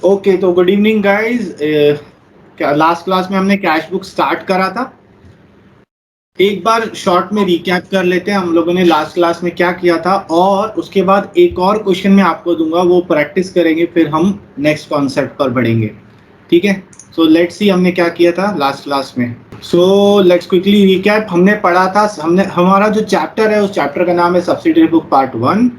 Okay, तो good evening guys. Last class में हमने कैश बुक स्टार्ट करा था। एक बार शॉर्ट में रिकैप कर लेते हैं हम लोगों ने लास्ट क्लास में क्या किया था, और उसके बाद एक और क्वेश्चन मैं आपको दूंगा, वो प्रैक्टिस करेंगे, फिर हम नेक्स्ट कॉन्सेप्ट पर बढ़ेंगे। ठीक है, सो लेट्स सी हमने क्या किया था लास्ट क्लास में। So let's quickly recap. हमने पढ़ा था, हमारा जो चैप्टर है उस चैप्टर का नाम है सब्सिडरी बुक पार्ट 1।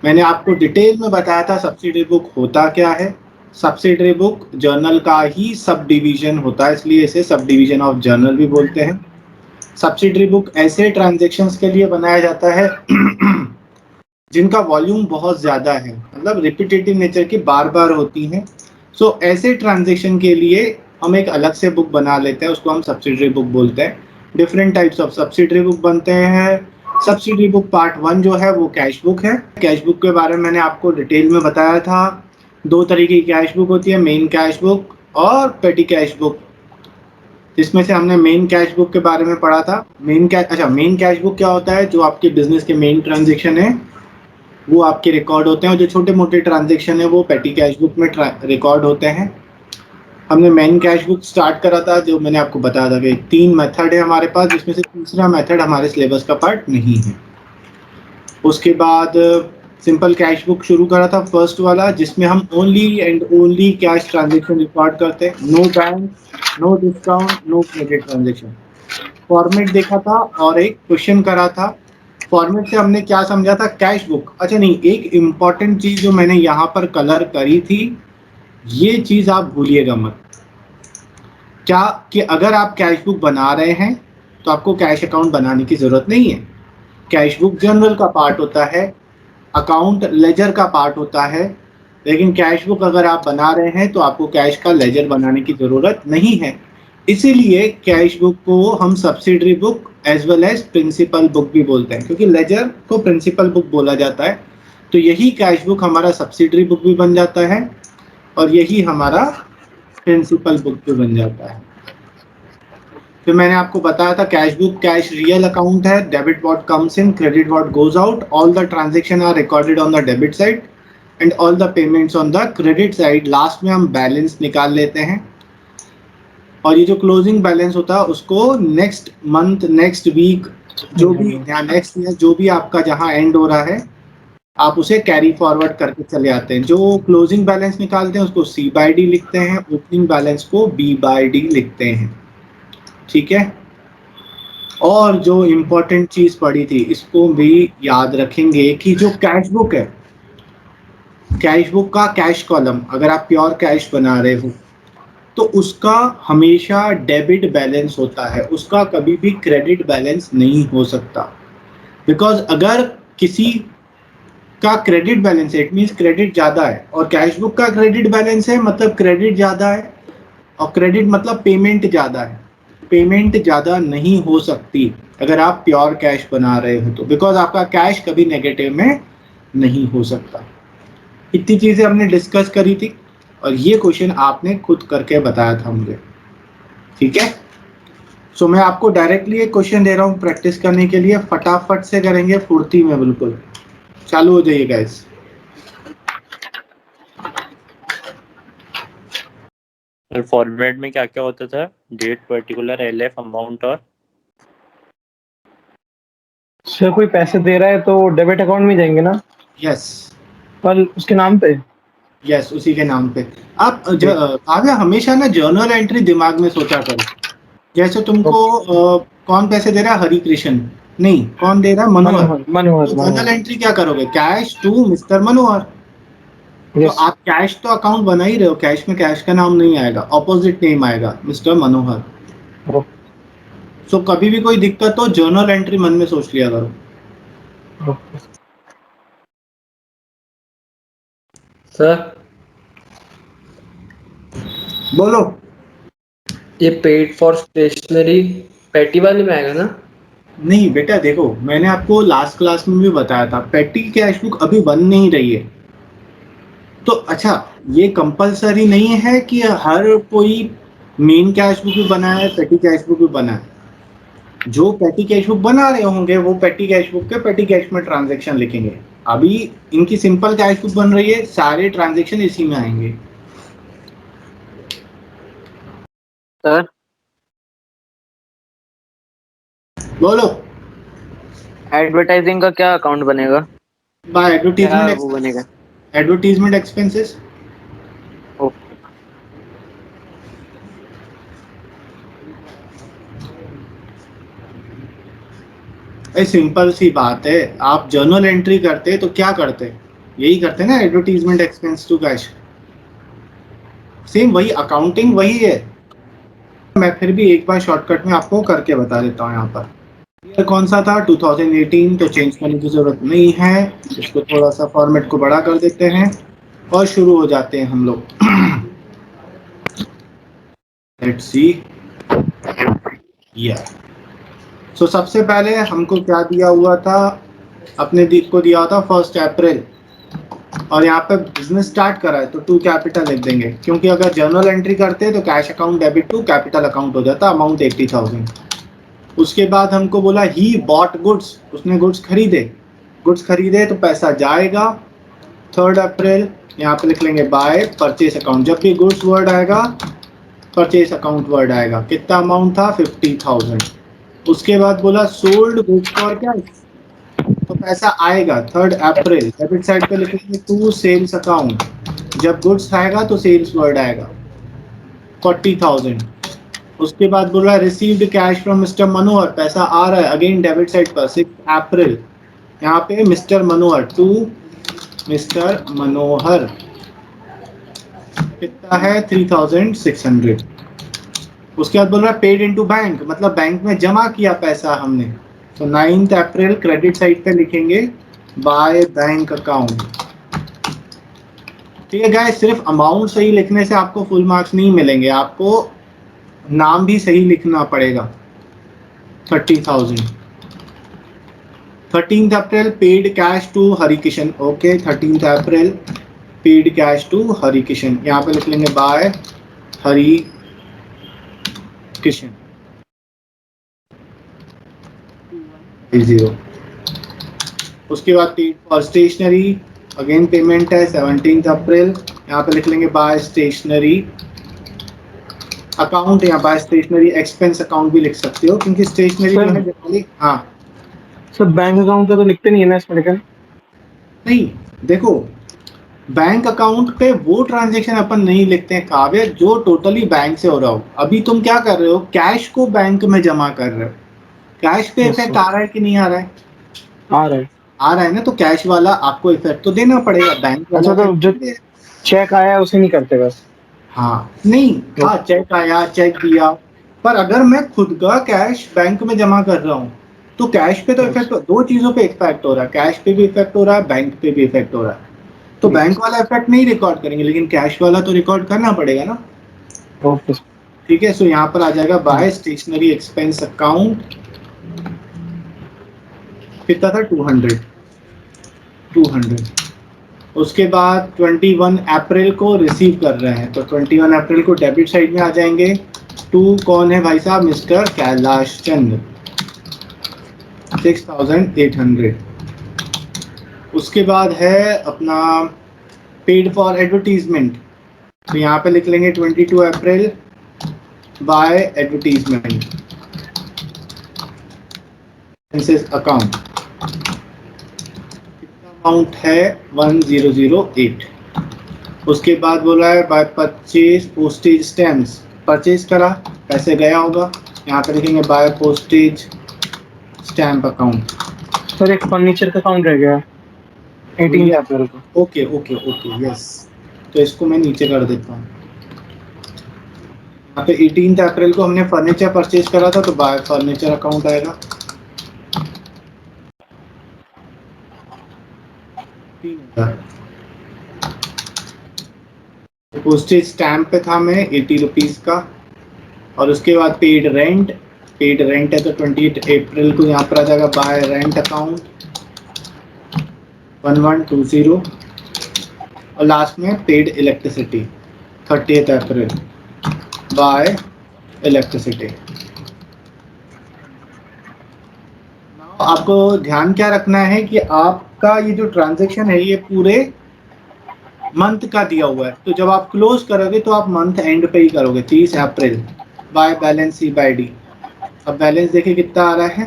मैंने आपको डिटेल में बताया था सब्सिडरी बुक होता क्या है। सब्सिडरी बुक जर्नल का ही सब डिवीजन होता है, इसलिए इसे सब डिवीजन ऑफ जर्नल भी बोलते हैं। सब्सिडरी बुक ऐसे ट्रांजैक्शंस के लिए बनाया जाता है जिनका वॉल्यूम बहुत ज़्यादा है, मतलब रिपीटेटिव नेचर की बार बार होती हैं। सो ऐसे ट्रांजैक्शन के लिए हम एक अलग से बुक बना लेते हैं, उसको हम सब्सिडरी बुक बोलते हैं। Different types of subsidiary book बनते हैं। सब्सिडरी बुक पार्ट 1 जो है वो कैश बुक है। कैश बुक के बारे में मैंने आपको डिटेल में बताया था। दो तरीके की कैश बुक होती है, मेन कैश बुक और पेटी कैश बुक। इसमें से हमने मेन कैश बुक के बारे में पढ़ा था। मेन कैश बुक क्या होता है? जो आपके बिजनेस के मेन ट्रांजेक्शन है वो आपके रिकॉर्ड होते हैं, और जो छोटे मोटे ट्रांजेक्शन है वो पेटी कैश बुक में रिकॉर्ड होते हैं। हमने मेन कैश बुक स्टार्ट करा था, जो मैंने आपको बताया था कि 3 मेथड है हमारे पास, जिसमें से तीसरा मेथड हमारे सिलेबस का पार्ट नहीं है। उसके बाद सिंपल कैश बुक शुरू करा था, फर्स्ट वाला, जिसमें हम only and only cash transaction record करते हैं। No bank, no discount, no credit transaction. Format देखा था और एक क्वेश्चन करा था। फॉर्मेट से हमने क्या समझा था? Cash book. अच्छा नहीं, एक इम्पॉर्टेंट चीज जो मैंने यहाँ पर कलर करी थी, ये चीज आप भूलिएगा मत। क्या कि अगर आप कैश बुक बना रहे हैं तो आपको कैश अकाउंट बनाने की जरूरत नहीं है। कैश बुक जर्नल का पार्ट होता है, अकाउंट लेजर का पार्ट होता है, लेकिन कैश बुक अगर आप बना रहे हैं तो आपको कैश का लेजर बनाने की ज़रूरत नहीं है। इसीलिए कैश बुक को हम subsidiary book as well as principal book भी बोलते हैं, क्योंकि लेजर को प्रिंसिपल बुक बोला जाता है। तो यही कैश बुक हमारा सब्सिडरी बुक भी बन जाता है, और यही हमारा प्रिंसिपल बुक भी बन जाता है। फिर मैंने आपको बताया था cash book cash real account है। Debit what comes in, credit what goes out. All the transaction are recorded on the debit side and all the payments on the credit side. Last में हम balance निकाल लेते हैं, और ये जो closing balance होता है उसको नेक्स्ट मंथ, नेक्स्ट वीक, जो भी या नेक्स्ट ईयर, जो भी आपका जहाँ एंड हो रहा है, आप उसे कैरी फॉरवर्ड करके चले आते हैं। जो क्लोजिंग बैलेंस निकालते हैं उसको C बाई डी लिखते हैं, ओपनिंग बैलेंस को B बाई डी लिखते हैं। ठीक है, और जो इम्पोर्टेंट चीज पड़ी थी इसको भी याद रखेंगे कि जो कैश बुक है, कैश बुक का कैश कॉलम, अगर आप प्योर कैश बना रहे हो तो उसका हमेशा डेबिट बैलेंस होता है, उसका कभी भी क्रेडिट बैलेंस नहीं हो सकता। बिकॉज अगर किसी का क्रेडिट बैलेंस है, इट मीन्स क्रेडिट ज़्यादा है, और कैश बुक का क्रेडिट बैलेंस है मतलब क्रेडिट ज़्यादा है, और क्रेडिट मतलब पेमेंट ज़्यादा है। पेमेंट ज़्यादा नहीं हो सकती अगर आप प्योर कैश बना रहे हो तो, बिकॉज आपका कैश कभी नेगेटिव में नहीं हो सकता। इतनी चीज़ें हमने डिस्कस करी थी, और ये क्वेश्चन आपने खुद करके बताया था मुझे। ठीक है, सो मैं आपको डायरेक्टली एक क्वेश्चन दे रहा हूँ प्रैक्टिस करने के लिए, फटाफट से करेंगे, फुर्ती में बिल्कुल। चालू हो जाइए गाइस। फॉर्मेट में क्या क्या होता था? डेट, पर्टिकुलर, LF, अमाउंट और सर कोई पैसे दे रहा है तो डेबिट अकाउंट में जाएंगे ना? यस पर उसके नाम पे। यस, उसी के नाम पे। आप आगे हमेशा ना जर्नल एंट्री दिमाग में सोचा करो। जैसे तुमको कौन पैसे दे रहा है? हरि कृष्ण नहीं, कौन दे रहा है? मनोहर। तो जर्नल एंट्री क्या करोगे? कैश टू मिस्टर मनोहर। तो आप कैश तो अकाउंट बना ही रहे हो, कैश में कैश का नाम नहीं आएगा, ऑपोजिट नेम आएगा, मिस्टर मनोहर। सो कभी भी कोई दिक्कत हो जर्नल एंट्री मन में सोच लिया करो। सर बोलो। ये पेड फॉर स्टेशनरी पेटी वाले में आएगा ना? नहीं बेटा, देखो मैंने आपको लास्ट क्लास में भी बताया था, पेटी कैश बुक अभी बन नहीं रही है। तो अच्छा, ये कंपलसरी नहीं है कि हर कोई मेन कैश बुक भी बनाए, पेटी कैश बुक भी बनाए। जो पेटी कैश बुक बना रहे होंगे वो पेटी कैश बुक के पेटी कैश में ट्रांजैक्शन लिखेंगे। अभी इनकी सिंपल कैश बुक बन रही है, सारे ट्रांजैक्शन इसी में आएंगे। सर बोलो। एडवर्टाइजिंग का क्या अकाउंट बनेगा, बाय क्या वो बनेगा? Advertisement expenses. ओके। सिंपल सी बात है, आप जर्नल एंट्री करते तो क्या करते, यही करते ना, advertisement expense to cash. Same वही अकाउंटिंग वही है। मैं फिर भी एक बार शॉर्टकट में आपको करके बता देता हूँ। यहाँ पर ईयर कौन सा था, 2018, तो चेंज करने की जरूरत नहीं है। इसको थोड़ा सा फॉर्मेट को बड़ा कर देते हैं और शुरू हो जाते हैं हम लोग। Let's see. सो सबसे पहले हमको क्या दिया हुआ था, अपने को दिया था 1 अप्रैल, और यहाँ पे बिजनेस स्टार्ट करा है तो टू कैपिटल लिख देंगे, क्योंकि अगर जर्नल एंट्री करते हैं तो cash account debit to capital account हो जाता, अमाउंट 80,000। उसके बाद हमको बोला ही बॉट गुड्स, उसने गुड्स खरीदे तो पैसा जाएगा। 3 अप्रैल यहाँ पे लिख लेंगे बाय परचेस अकाउंट, जब भी गुड्स वर्ड आएगा परचेस अकाउंट वर्ड आएगा। कितना अमाउंट था, 50,000। उसके बाद बोला सोल्ड गुड्स फॉर कैश, तो पैसा आएगा 3 अप्रैल, डेबिट साइड पे लिखेंगे टू सेल्स अकाउंट, जब गुड्स आएगा तो सेल्स वर्ड आएगा 40,000। उसके बाद बोल रहा है रिसीव्ड कैश फ्रॉम मिस्टर मनोहर, पैसा आ रहा है अगेन डेबिट साइड पर 6 अप्रैल, यहाँ पे मिस्टर मनोहर टू मिस्टर मनोहर, कितना है 3,600। उसके बाद बोल रहा है पेड इनटू बैंक, मतलब बैंक में जमा किया पैसा हमने, तो 9 अप्रैल क्रेडिट साइड पे लिखेंगे बाय बैंक अकाउंट। ठीक है गाइस, सिर्फ अमाउंट सही लिखने से आपको फुल मार्क्स नहीं मिलेंगे, आपको नाम भी सही लिखना पड़ेगा। 30,000। 13 April paid cash to Harikishan, okay 13 April paid cash to Harikishan, यहाँ पे लिख लेंगे बाय हरि किशन 0। उसके बाद paid for stationery, again payment है 17 अप्रैल, यहाँ पे लिख लेंगे बाय स्टेशनरी अकाउंट, या बाय स्टेशनरी एक्सपेंस अकाउंट भी लिख सकते हो, क्योंकि स्टेशनरी जो है जनरली, हाँ सर बैंक अकाउंट का तो लिखते नहीं है ना इसमें, लेकिन नहीं, देखो बैंक अकाउंट पे वो ट्रांजैक्शन अपन नहीं लिखते हैं काव्य जो टोटली बैंक से हो रहा हो। अभी तुम क्या कर रहे हो, कैश को बैंक में जमा कर रहे हो, कैश पे इफेक्ट आ रहा है कि नहीं आ रहा है, आ रहा है ना, तो कैश वाला आपको इफेक्ट तो देना पड़ेगा, बैंक वाला अच्छा, तो जो चेक आया है उसे नहीं करते बस? हाँ नहीं, हाँ चेक आया, चेक दिया, पर अगर मैं खुद का कैश बैंक में जमा कर रहा हूँ तो कैश पे तो इफेक्ट, दो चीजों पे इफेक्ट हो रहा है, कैश पे भी इफेक्ट हो रहा है, बैंक पे भी इफेक्ट हो रहा है। तो बैंक वाला इफेक्ट नहीं रिकॉर्ड करेंगे, लेकिन कैश वाला तो रिकॉर्ड करना पड़ेगा ना। ओके। ठीक है, सो यहाँ पर आ जाएगा बाय स्टेशनरी एक्सपेंस अकाउंट, कितना था 200। उसके बाद 21 अप्रैल को रिसीव कर रहे हैं, तो 21 अप्रैल को डेबिट साइड में आ जाएंगे। टू कौन है भाई साहब, मिस्टर कैलाश चंद 6,800। उसके बाद है अपना पेड फॉर एडवर्टीजमेंट, तो यहाँ पे लिख लेंगे 22 April by advertisement account, amount है 1008। उसके बाद बोला है by purchase postage stamps, purchase करा पैसे गया होगा, यहाँ पे लिखेंगे by postage stamp account. Sir एक फर्नीचर का अकाउंट रह गया 18 अप्रैल को। ओके ओके ओके यस, तो इसको मैं नीचे कर देता हूँ। यहाँ पे 18 अप्रैल को हमने फर्नीचर परचेज करा था, तो बाय फर्नीचर अकाउंट आएगा। पोस्टेज स्टैम्प पे था मैं 80 रुपीज का। और उसके बाद पेड रेंट है तो 28 अप्रैल को यहाँ पर आ जाएगा बाय रेंट अकाउंट 1120। और लास्ट में paid electricity 30 April bye electricity. आपको ध्यान क्या रखना है कि आपका ये जो ट्रांजैक्शन है ये पूरे मंथ का दिया हुआ है, तो जब आप क्लोज करोगे तो आप मंथ एंड पे ही करोगे 30 April, by balance C by D. अब बैलेंस देखिए कितना आ रहा है,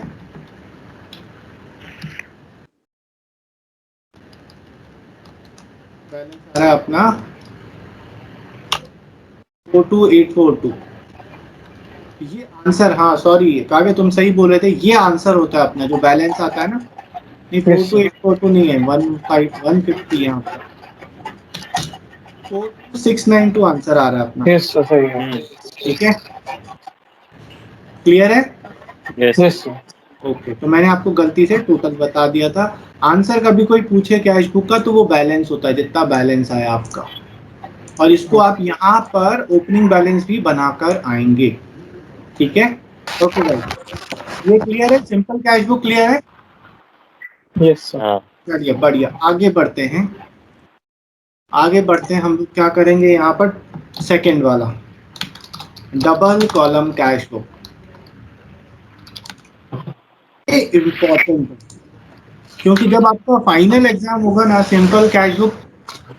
बैलेंस आ रहा है अपना 42842। ये आंसर, हाँ सॉरी काव्य तुम सही बोल रहे थे, ये आंसर होता है अपना जो बैलेंस आता है ना। नहीं Yes, sir. 42842 नहीं है, 150 यहाँ पर 4692 आंसर आ रहा है अपना। Yes, sir, सही है। ठीक है, क्लियर है? Yes Yes, sir. ओके, तो मैंने आपको गलती से टोटल बता दिया था। आंसर कभी कोई पूछे कैश बुक का तो वो बैलेंस होता है, जितना बैलेंस आया आपका, और इसको आप यहाँ पर ओपनिंग बैलेंस भी बनाकर आएंगे। ठीक है, ओके भाई, ये क्लियर है? सिंपल कैश बुक क्लियर है? Yes, sir. हाँ चलिए बढ़िया, आगे बढ़ते हैं। आगे बढ़ते हैं, हम लोग क्या करेंगे यहाँ पर, सेकंड वाला डबल कॉलम कैश बुक। ये इम्पोर्टेंट है, क्योंकि जब आपका फाइनल एग्जाम होगा ना, सिंपल कैश बुक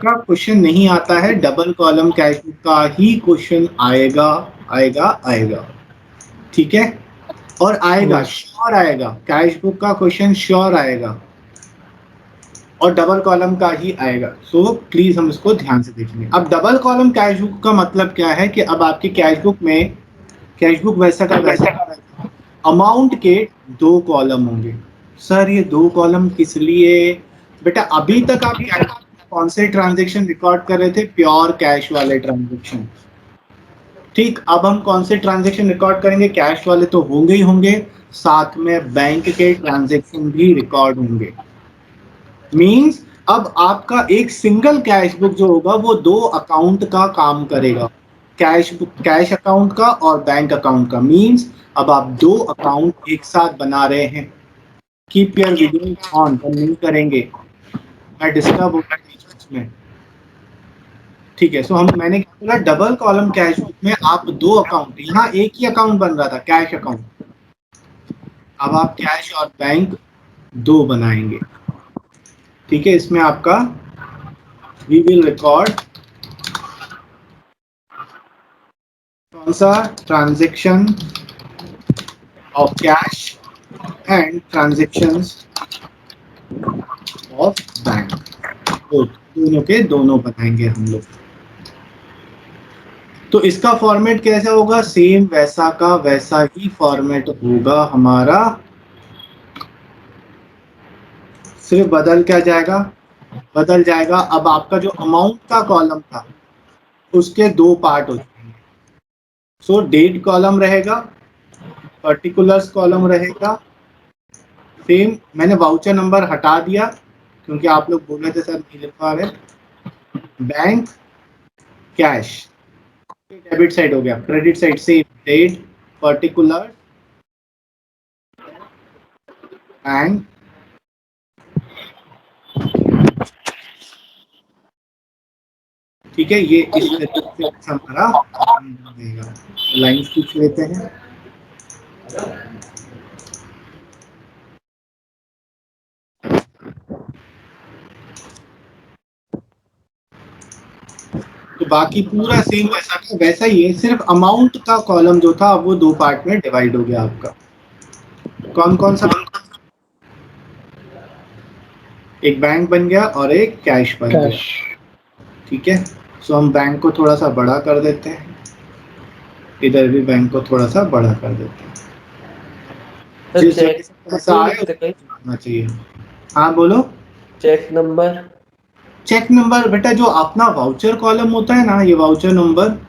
का क्वेश्चन नहीं आता है, डबल कॉलम कैश बुक का ही क्वेश्चन आएगा आएगा आएगा। ठीक है, और आएगा, श्योर आएगा, कैश बुक का क्वेश्चन श्योर आएगा और डबल कॉलम का ही आएगा। सो प्लीज हम इसको ध्यान से देखेंगे। अब डबल कॉलम कैश बुक का मतलब क्या है कि अब आपकी कैश बुक में, कैश बुक वैसा का वैसा अमाउंट के 2 कॉलम होंगे। सर ये 2 कॉलम किस लिए? बेटा अभी तक आप कौन से ट्रांजेक्शन रिकॉर्ड कर रहे थे? प्योर कैश वाले ट्रांजेक्शन। ठीक, अब हम कौन से ट्रांजेक्शन रिकॉर्ड करेंगे? कैश वाले तो होंगे ही होंगे, साथ में बैंक के ट्रांजेक्शन भी रिकॉर्ड होंगे। मींस अब आपका एक सिंगल कैश बुक जो होगा वो 2 अकाउंट का काम करेगा, कैश बुक, कैश अकाउंट का और बैंक अकाउंट का। मींस अब आप 2 अकाउंट एक साथ बना रहे हैं। कीप योर वीडियो ऑन, बंद नहीं करेंगे, मैं डिस्टर्ब होगा बीच में। ठीक है, सो मैंने क्या बोला, डबल कॉलम कैश बुक में आप 2 अकाउंट, यहाँ एक ही अकाउंट बन रहा था कैश अकाउंट, अब आप कैश और बैंक 2 बनाएंगे। ठीक है, इसमें आपका वी विल रिकॉर्ड कौन सा, transaction of cash and transactions of bank, दोनों के दोनों बनाएंगे हम लोग। तो इसका फॉर्मेट कैसा होगा? सेम वैसा का वैसा ही फॉर्मेट होगा हमारा, सिर्फ बदल क्या जाएगा, बदल जाएगा। अब आपका जो अमाउंट का कॉलम था उसके 2 पार्ट हो जाएंगे। सो डेट कॉलम रहेगा, पर्टिकुलर्स कॉलम रहेगा। सेम, मैंने वाउचर नंबर हटा दिया क्योंकि आप लोग बोल रहे थे सर नहीं लिख पा रहे। बैंक, कैश, डेबिट साइड हो गया, क्रेडिट साइड से डेट, पर्टिकुलर एंड ठीक है, ये इस तरीके से हमारा देगा। लाइन खींच लेते हैं। तो बाकी पूरा सेम वैसा का वैसा ही है, सिर्फ अमाउंट का कॉलम जो था वो 2 पार्ट में डिवाइड हो गया आपका। कौन कौन सा? एक बैंक बन गया और एक कैश बन गया। Cash. ठीक है, सो हम बैंक को थोड़ा सा बड़ा कर देते हैं, इधर भी बैंक को थोड़ा सा बड़ा कर देते हैं। जिस जगह से पैसा आए होना चाहिए। हाँ बोलो। चेक नंबर, चेक नंबर बेटा जो अपना वाउचर कॉलम होता है ना, ये वाउचर नंबर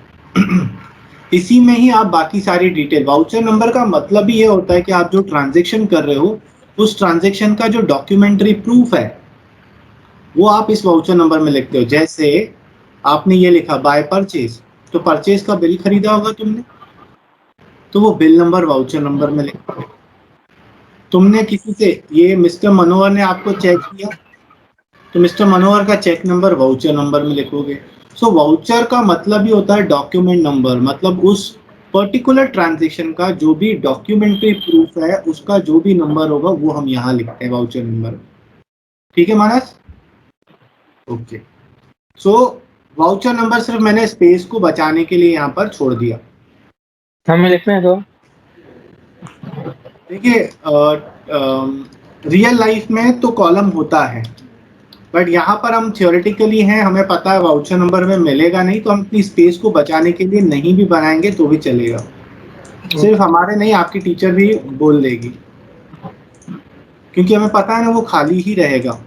इसी में ही आप बाकी सारी डिटेल, वाउचर नंबर का मतलब ही ये होता है कि आप जो ट्रांजैक्शन कर रहे हो उस ट्रांजैक्शन का जो डॉक्यूमेंट्री प्रूफ है वो आप इस वाउचर नंबर में लिखते हो। जैसे आपने ये लिखा बाय परचेज, तो परचेज का बिल खरीदा होगा तुमने, तो वो बिल नंबर वाउचर नंबर में लिखते हो। तुमने किसी से, ये मिस्टर मनोहर ने आपको चेक किया तो मिस्टर मनोहर का चेक नंबर वाउचर नंबर में लिखोगे। सो वाउचर का मतलब ही होता है डॉक्यूमेंट नंबर, मतलब उस पर्टिकुलर ट्रांजैक्शन का जो भी डॉक्यूमेंट्री प्रूफ है उसका जो भी नंबर होगा वो हम यहाँ लिखते हैं वाउचर नंबर। ठीक है मानस? ओके, सो वाउचर नंबर सिर्फ मैंने स्पेस को बचाने के लिए यहाँ पर छोड़ दिया। हमें लिखना है तो देखिए रियल लाइफ में तो कॉलम होता है, बट यहाँ पर हम थियोरेटिकली हैं, हमें पता है वाउचर नंबर में मिलेगा नहीं, तो हम अपनी स्पेस को बचाने के लिए नहीं भी बनाएंगे तो भी चलेगा। सिर्फ हमारे नहीं, आपकी टीचर भी बोल देगी, क्योंकि हमें पता है ना वो खाली ही रहेगा।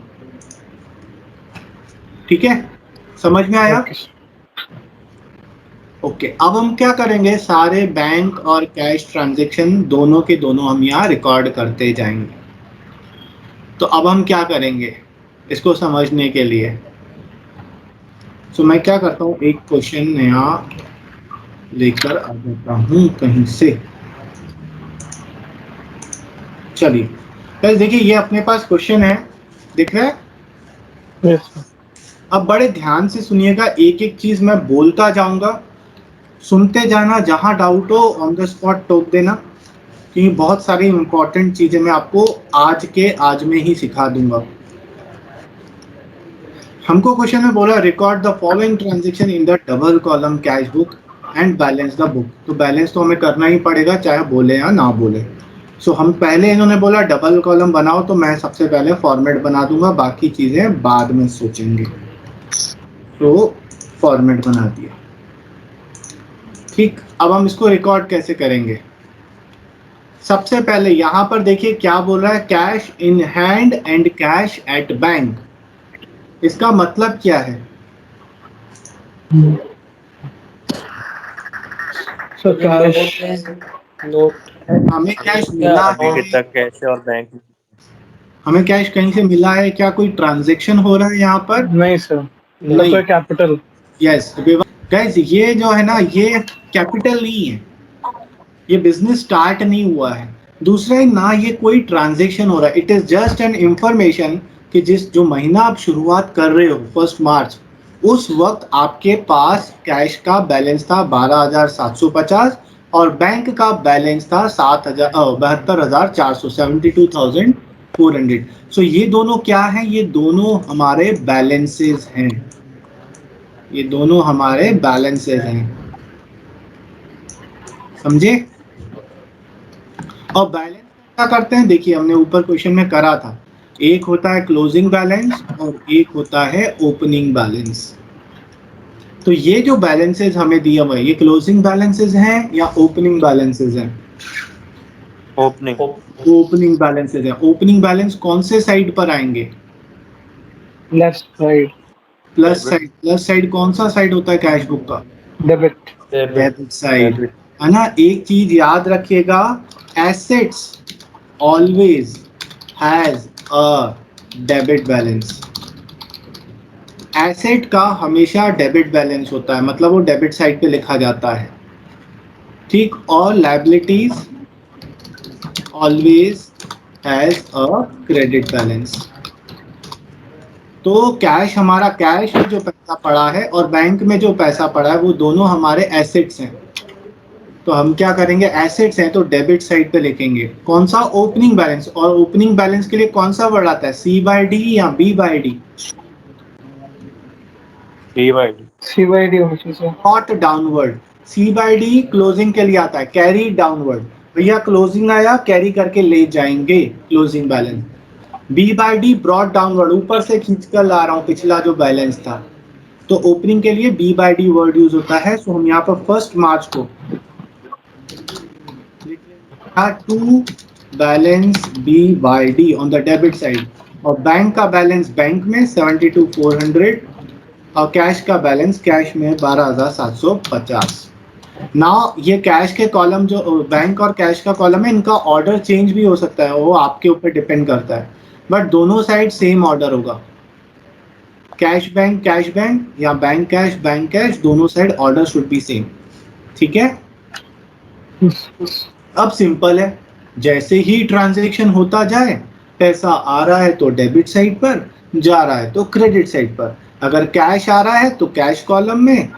ठीक है, समझ में आया? ओके, अब हम क्या करेंगे, सारे बैंक और कैश ट्रांजैक्शन दोनों के दोनों हम यहाँ रिकॉर्ड करते जाएंगे। तो अब हम क्या करेंगे इसको समझने के लिए, तो मैं क्या करता हूँ, एक क्वेश्चन नया लेकर आ जाता हूँ कहीं से। चलिए गाइस देखिए, ये अपने पास क्वेश्चन है, दिख रहा है? Yes sir. अब बड़े ध्यान से सुनिएगा, एक एक चीज मैं बोलता जाऊंगा, सुनते जाना, जहां डाउट हो ऑन द स्पॉट टोक देना, क्योंकि बहुत सारी इंपॉर्टेंट चीजें मैं आपको आज में ही सिखा दूंगा। हमको क्वेश्चन में बोला record the following transaction in the double column cash book and balance the book. तो बैलेंस तो हमें करना ही पड़ेगा चाहे बोले या ना बोले। सो हम पहले, इन्होंने बोला डबल कॉलम बनाओ, तो मैं सबसे पहले फॉर्मेट बना दूंगा, बाकी चीजें बाद में सोचेंगे। तो फॉर्मेट बना दिया, ठीक। अब हम इसको रिकॉर्ड कैसे करेंगे? सबसे पहले यहां पर देखिए क्या बोल रहा है, cash in hand and cash at bank. इसका मतलब क्या है? सर कैश नोट हमें कैश मिला अभी है, कितना कैश है और बैंक में? हमें कैश कहीं से मिला है क्या? कोई ट्रांजैक्शन हो रहा है यहाँ पर? नहीं सर, मतलब नहीं। तो कैपिटल। यस गाइस, ये जो है ना, ये कैपिटल नहीं है, ये बिजनेस स्टार्ट नहीं हुआ है। दूसरा है ना, ये कोई ट्रांजैक्शन हो रहा है, it is just an information कि जो महीना आप शुरुआत कर रहे हो 1 मार्च, उस वक्त आपके पास कैश का बैलेंस था 12,750 और बैंक का बैलेंस था 72,400 सो ये दोनों क्या है? ये दोनों हमारे बैलेंसेस हैं, ये दोनों हमारे बैलेंसेस हैं, समझे? और बैलेंस क्या करते हैं, देखिए हमने ऊपर क्वेश्चन में करा था, एक होता है क्लोजिंग बैलेंस और एक होता है ओपनिंग बैलेंस। तो ये जो बैलेंसेस हमें दिया हुआ है, ये क्लोजिंग बैलेंसेस हैं या ओपनिंग बैलेंसेस हैं? ओपनिंग। ओपनिंग बैलेंसेस हैं। ओपनिंग बैलेंस कौन से साइड पर आएंगे? Left side. Plus side. Plus side कौन सा साइड होता है कैश बुक का? डेबिट। डेबिट साइड, है ना। एक चीज याद रखिएगा, assets always has a debit balance. Asset का हमेशा डेबिट बैलेंस होता है, मतलब वो डेबिट साइड पे लिखा जाता है, ठीक। और liabilities always has a credit balance. तो कैश, हमारा कैश में जो पैसा पड़ा है और बैंक में जो पैसा पड़ा है, वो दोनों हमारे एसेट्स हैं। तो हम क्या करेंगे, एसेट्स हैं तो डेबिट साइड पे लिखेंगे। कौन सा? Opening balance. और ओपनिंग बैलेंस के लिए कौन सा वर्ड आता है, C/D या B/D? C/D। CYD होना चाहिए sir. Not downward. C/D closing के लिए आता है, कैरी डाउनवर्ड। भैया क्लोजिंग आया, कैरी करके ले जाएंगे closing balance. B/D broad downward, ऊपर से खींच कर ला रहा हूँ पिछला जो बैलेंस था। तो ओपनिंग के लिए B/D वर्ड यूज होता है। सो हम यहाँ पर 1 मार्च को to balance B/D on the debit side, और बैंक का बैलेंस बैंक में 72,400 और कैश का बैलेंस कैश में 12,750। नाउ ये कैश के कॉलम, जो बैंक और कैश का कॉलम है, इनका ऑर्डर चेंज भी हो सकता है, वो आपके ऊपर डिपेंड करता है, बट दोनों साइड सेम ऑर्डर होगा। कैश बैंक या बैंक कैश, दोनों side order should be same, ठीक है। अब सिंपल है, जैसे ही ट्रांजैक्शन होता जाए, पैसा आ रहा है तो डेबिट साइड पर, जा रहा है तो क्रेडिट साइड पर। अगर कैश आ रहा है तो कैश कॉलम में,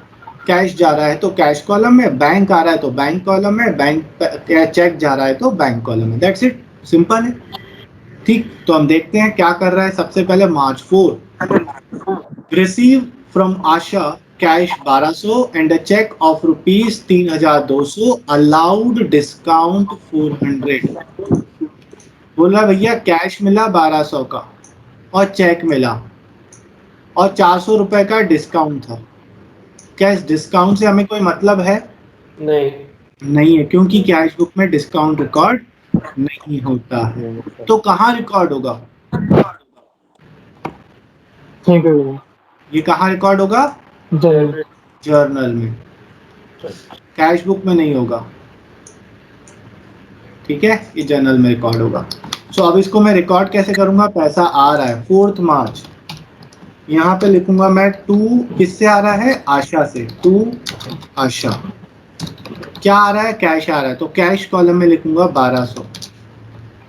कैश जा रहा है तो कैश कॉलम में, बैंक आ रहा है तो बैंक कॉलम में, बैंक चेक जा रहा है तो बैंक कॉलम में। दैट्स इट, सिंपल है, ठीक। तो हम देखते हैं क्या कर रहा है। सबसे पहले March 4, receive from Asha cash 1200 and a cheque of rupees 3200 allowed discount 400। बोला भैया कैश मिला 1200 का और चेक मिला और 400 रुपए का डिस्काउंट था। क्या इस डिस्काउंट से हमें कोई मतलब है? नहीं। नहीं है, क्योंकि कैश बुक में डिस्काउंट रिकॉर्ड नहीं होता है। तो कहाँ रिकॉर्ड होगा? ठीक है, ये कहाँ रिकॉर्ड होगा? जरूर। जर्नल में, कैश बुक में नहीं होगा। ठीक है, ये जर्नल में रिकॉर्ड होगा। सो अब इसको मैं रिकॉर्ड कैसे करूंगा? पैसा आ रहा है 4 मार्च, यहाँ पे लिखूंगा मैं टू, किससे आ रहा है? आशा से, टू आशा। क्या आ रहा है? कैश आ रहा है, तो कैश कॉलम में लिखूंगा 1200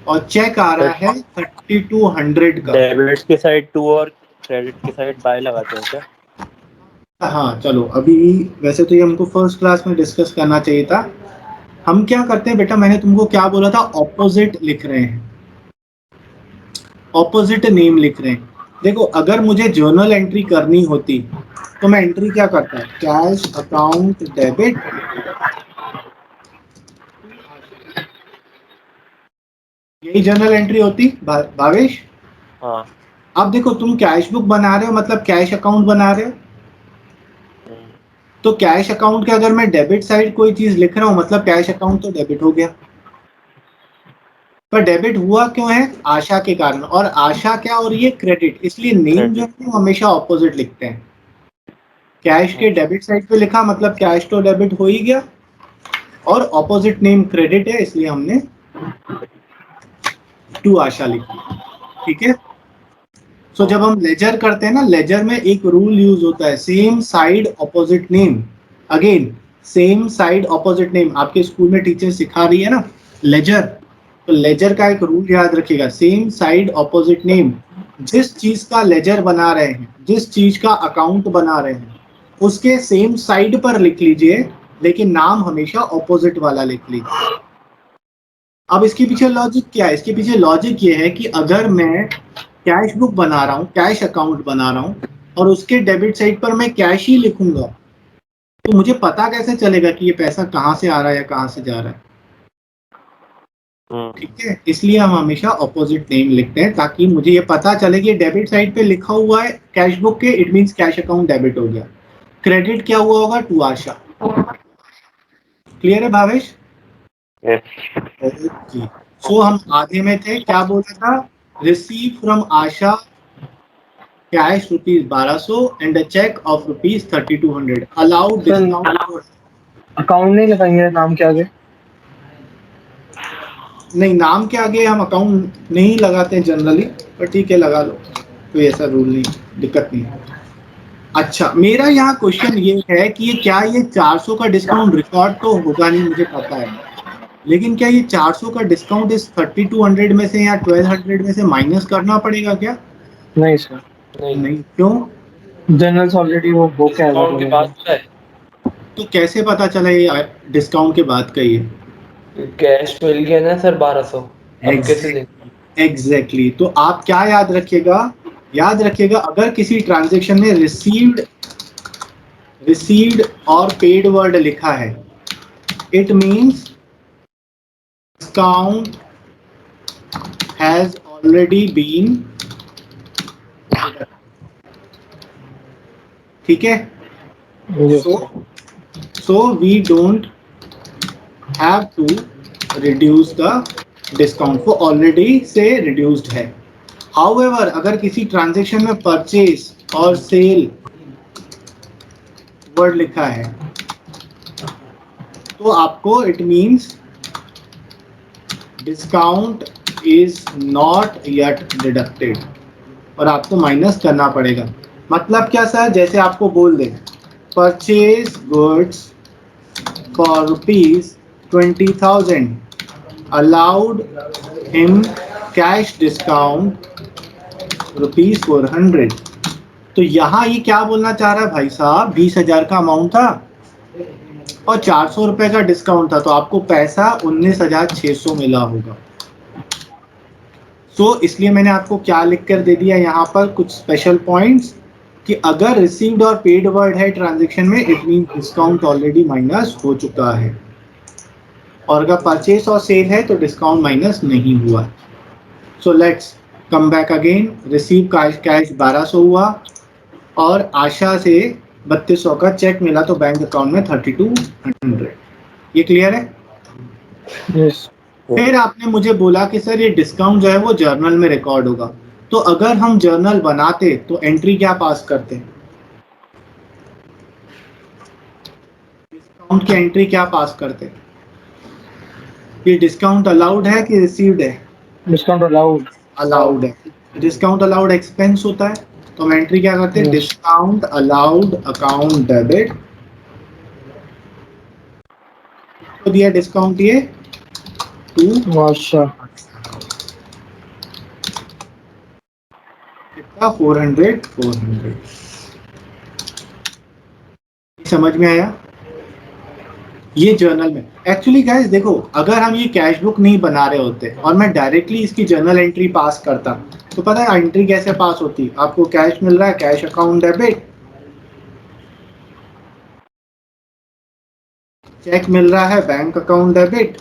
और चेक आ रहा है 3200 का। डेबिट की साइड 2 और क्रेडिट की साइड बाय लगाते हैं क्या? हाँ चलो, अभी वैसे तो ये हमको फर्स्ट क्लास में डिस्कस करना चाहिए था। हम क्या करते हैं बेटा, मैंने तुमको क्या बोला था? ऑपोजिट लिख रहे हैं, ऑपोजिट नेम लिख रहे हैं। देखो, अगर मुझे जर्नल एंट्री करनी होती तो मैं एंट्री क्या करता? कैश अकाउंट डेबिट, यही जर्नल एंट्री होती भावेश। हाँ। अब देखो, तुम कैश बुक बना रहे हो मतलब कैश अकाउंट बना रहे हो, तो कैश अकाउंट के अगर मैं डेबिट साइड कोई चीज लिख रहा हूं मतलब कैश अकाउंट तो डेबिट हो गया। पर डेबिट हुआ क्यों है? आशा के कारण, और आशा क्या हो रही है? क्रेडिट। इसलिए नेम जो है वो हमेशा ऑपोजिट लिखते हैं। कैश के डेबिट साइड पे लिखा मतलब कैश तो डेबिट हो ही गया, और ऑपोजिट नेम क्रेडिट है इसलिए हमने टू आशा लिखी। ठीक है। सो जब हम लेजर करते हैं ना, लेजर में एक रूल यूज होता है, same side opposite name. Again same side opposite name, आपके स्कूल में टीचर सिखा रही है ना लेजर, तो लेजर का एक रूल याद रखिएगा, सेम साइड ऑपोजिट नेम। जिस चीज का लेजर बना रहे हैं, जिस चीज का अकाउंट बना रहे हैं, उसके सेम साइड पर लिख लीजिए, लेकिन नाम हमेशा ऑपोजिट वाला लिख लीजिए। अब इसके पीछे लॉजिक क्या है? इसके पीछे लॉजिक ये है कि अगर मैं कैश बुक बना रहा हूँ, कैश अकाउंट बना रहा हूँ, और उसके डेबिट साइड पर मैं कैश ही लिखूंगा, तो मुझे पता कैसे चलेगा कि ये पैसा कहाँ से आ रहा है या कहाँ से जा रहा है? ठीक है, इसलिए हम हमेशा ऑपोजिट नेम लिखते हैं ताकि मुझे ये पता चले कि डेबिट साइड पे लिखा हुआ है कैश बुक के, it means cash account debit हो गया। क्रेडिट क्या हुआ होगा? To Asha. क्लियर है भावेश? ओके। सो हम आधे में थे, क्या बोला था? Receive from Asha cash ₹1200 and a cheque of ₹3200 allowed discount. Account नहीं लगाएंगे नाम के आगे? नहीं, नाम के आगे हम अकाउंट नहीं लगाते हैं जनरली, पर ठीक है लगा लो, कोई ऐसा रूल नहीं, दिक्कत नहीं है। अच्छा, मेरा यहाँ क्वेश्चन ये है कि ये क्या ये 400 का डिस्काउंट रिकॉर्ड तो होगा नहीं, मुझे पता है, लेकिन क्या ये 400 का डिस्काउंट इस 3200 में से या 1200 में से माइनस करना पड़ेगा क्या? नहीं सर, नहीं। क्यों? जनरल्स ऑलरेडी वो बुक है। डिस्काउंट के बाद है, तो कैसे पता चला ये डिस्काउंट के बाद का ही है? कैश मिल गया ना सर 1200। अब कैसे देंगे? एग्जैक्टली। तो आप क्या याद रखिएगा? याद रखिएगा, अगर किसी ट्रांजैक्शन में रिसीव्ड और पेड वर्ड लिखा है, it means discount has already been. ठीक है। So we don't have to reduce the discount, वो ऑलरेडी से reduced है। However, अगर किसी ट्रांजेक्शन में परचेज और सेल वर्ड लिखा है तो आपको it means discount is not yet deducted, और आपको माइनस करना पड़ेगा। मतलब क्या सर? जैसे आपको बोल दे purchase goods for ₹20,000 allowed him cash discount ₹400, तो यहाँ ये क्या बोलना चाह रहा है भाई साहब? 20,000 का अमाउंट था और 400 रुपए का डिस्काउंट था, तो आपको पैसा 19,600 मिला होगा। सो इसलिए मैंने आपको क्या लिख कर दे दिया यहाँ पर, कुछ स्पेशल पॉइंट्स कि अगर रिसीव्ड और पेड वर्ड है ट्रांजैक्शन में, it mean discount already minus हो चुका है, और अगर परचेस और सेल है तो डिस्काउंट माइनस नहीं हुआ। So let's come back again. Receive cash 1200 हुआ और आशा से 3200 का चेक मिला तो बैंक अकाउंट में 3200। ये क्लियर है? यस फिर आपने मुझे बोला कि सर ये डिस्काउंट जो है वो जर्नल में रिकॉर्ड होगा, तो अगर हम जर्नल बनाते तो एंट्री क्या पास करते? डिस्काउंट की एंट्री क्या पास करते? ये डिस्काउंट अलाउड है कि रिसीव्ड है? Discount allowed. अलाउड है। डिस्काउंट अलाउड एक्सपेंस होता है, तो हम एंट्री क्या करते हैं? Yes. Discount allowed account debit. तो दिया डिस्काउंट ये 2 अच्छा कितना 400। समझ में आया? ये जर्नल में एक्चुअली गाइस देखो, अगर हम ये कैश बुक नहीं बना रहे होते और मैं डायरेक्टली इसकी जर्नल एंट्री पास करता तो पता है एंट्री कैसे पास होती? आपको कैश मिल रहा है, कैश अकाउंट डेबिट, चेक मिल रहा है, bank account debit,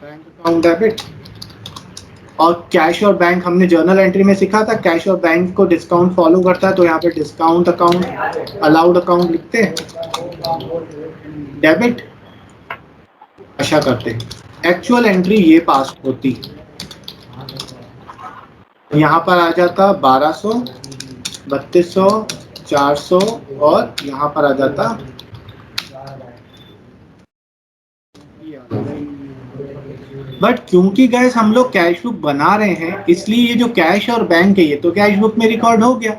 bank account debit, और कैश और बैंक हमने जर्नल एंट्री में सीखा था, कैश और बैंक को डिस्काउंट फॉलो करता है, तो यहाँ पे डिस्काउंट अकाउंट अलाउड अकाउंट लिखते हैं, डेबिट आशा करते हैं। एक्चुअल एंट्री ये पास होती, यहाँ पर आ जाता 1200, 3200, 400 और यहाँ पर आ जाता बट क्योंकि गैस हम लोग कैश बुक बना रहे हैं इसलिए ये जो कैश और बैंक है ये तो कैश बुक में रिकॉर्ड हो गया,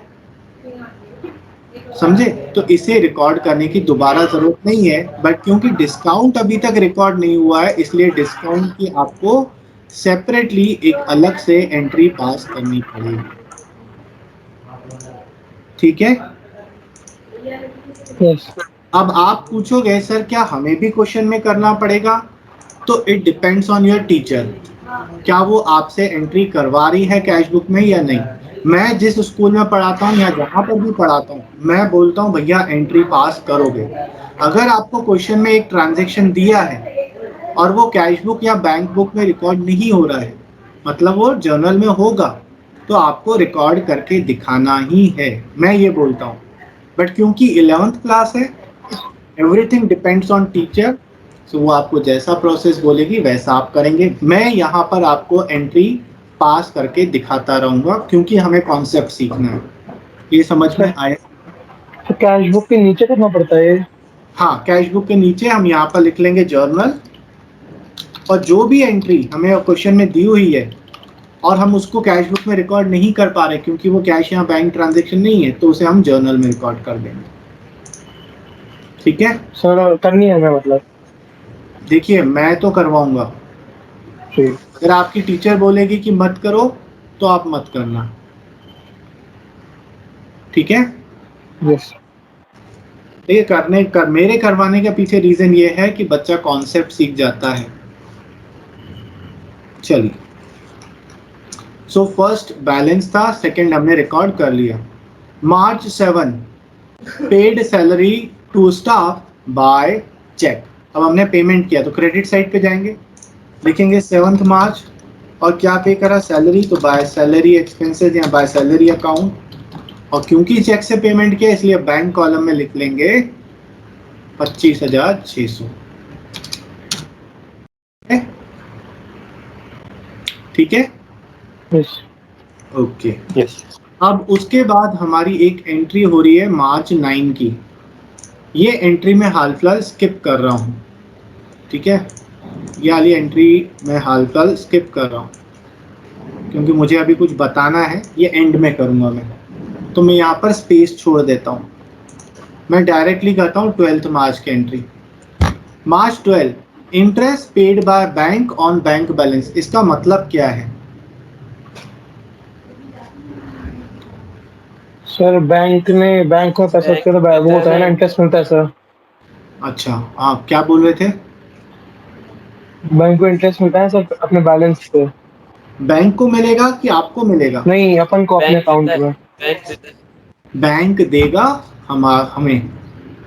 समझे? तो इसे रिकॉर्ड करने की दोबारा जरूरत नहीं है, बट क्योंकि डिस्काउंट अभी तक रिकॉर्ड नहीं हुआ है इसलिए डिस्काउंट की आपको सेपरेटली एक अलग से एंट्री पास करनी पड़ेगी। ठीक है? यस अब आप पूछोगे सर क्या हमें भी क्वेश्चन में करना पड़ेगा? तो it depends on your teacher, क्या वो आपसे एंट्री करवा रही है कैश बुक में या नहीं। मैं जिस स्कूल में पढ़ाता हूँ या जहाँ पर भी पढ़ाता हूँ मैं बोलता हूँ भैया एंट्री पास करोगे। अगर आपको क्वेश्चन में एक ट्रांजैक्शन दिया है और वो कैश बुक या बैंक बुक में रिकॉर्ड नहीं हो रहा है, मतलब वो जर्नल में होगा, तो आपको रिकॉर्ड करके दिखाना ही है, मैं ये बोलता हूँ। बट क्योंकि 11th क्लास है, एवरीथिंग डिपेंड्स ऑन टीचर, तो वो आपको जैसा प्रोसेस बोलेगी वैसा आप करेंगे। मैं यहाँ पर आपको एंट्री पास करके दिखाता रहूँगा क्योंकि हमें कॉन्सेप्ट सीखना है। ये समझ में आया? तो कैश बुक के नीचे करना पड़ता है ये? हाँ, कैश बुक के नीचे हम यहाँ पर लिख लेंगे जर्नल, और जो भी एंट्री हमें क्वेश्चन में दी हुई है और हम उसको कैश बुक में रिकॉर्ड नहीं कर पा रहे क्योंकि वो कैश या बैंक ट्रांजैक्शन नहीं है, तो उसे हम जर्नल में रिकॉर्ड कर देंगे। ठीक है सर करनी है मैं मतलब? देखिए मैं तो करवाऊंगा, ठीक अगर आपकी टीचर बोलेगी कि मत करो तो आप मत करना। ठीक है? यस देखिए मेरे करवाने के पीछे रीजन ये है कि बच्चा कॉन्सेप्ट सीख जाता है। चलिए, सो फर्स्ट बैलेंस था, सेकंड हमने रिकॉर्ड कर लिया। March 7 paid salary to staff by cheque. अब हमने पेमेंट किया तो क्रेडिट साइड पे जाएंगे, लिखेंगे 7 मार्च और क्या पे करा? सैलरी, तो बाय सैलरी एक्सपेंसेस या बाय सैलरी अकाउंट, और क्योंकि चेक से पेमेंट किया इसलिए बैंक कॉलम में लिख लेंगे 25,600। ठीक है? Yes okay. यस अब उसके बाद हमारी एक एंट्री हो रही है मार्च 9 की। ये एंट्री मैं हाल फिलहाल स्किप कर रहा हूँ। ठीक है, ये वाली एंट्री मैं हाल फिलहाल स्किप कर रहा हूँ क्योंकि मुझे अभी कुछ बताना है, ये एंड में करूँगा मैं, तो मैं यहाँ पर स्पेस छोड़ देता हूँ। मैं डायरेक्टली करता हूँ 12th मार्च की entry. March 12 interest paid by bank on bank balance. इसका मतलब क्या है? सर बैंक में पैसा उसके तो वो होता है ना, इंटरेस्ट मिलता है सर। अच्छा, आप क्या बोल रहे थे? बैंक को इंटरेस्ट मिलता है सर अपने बैलेंस पे। बैंक को मिलेगा कि आपको मिलेगा? नहीं, अपन को अपने अकाउंट में। बैंक देगा हमें।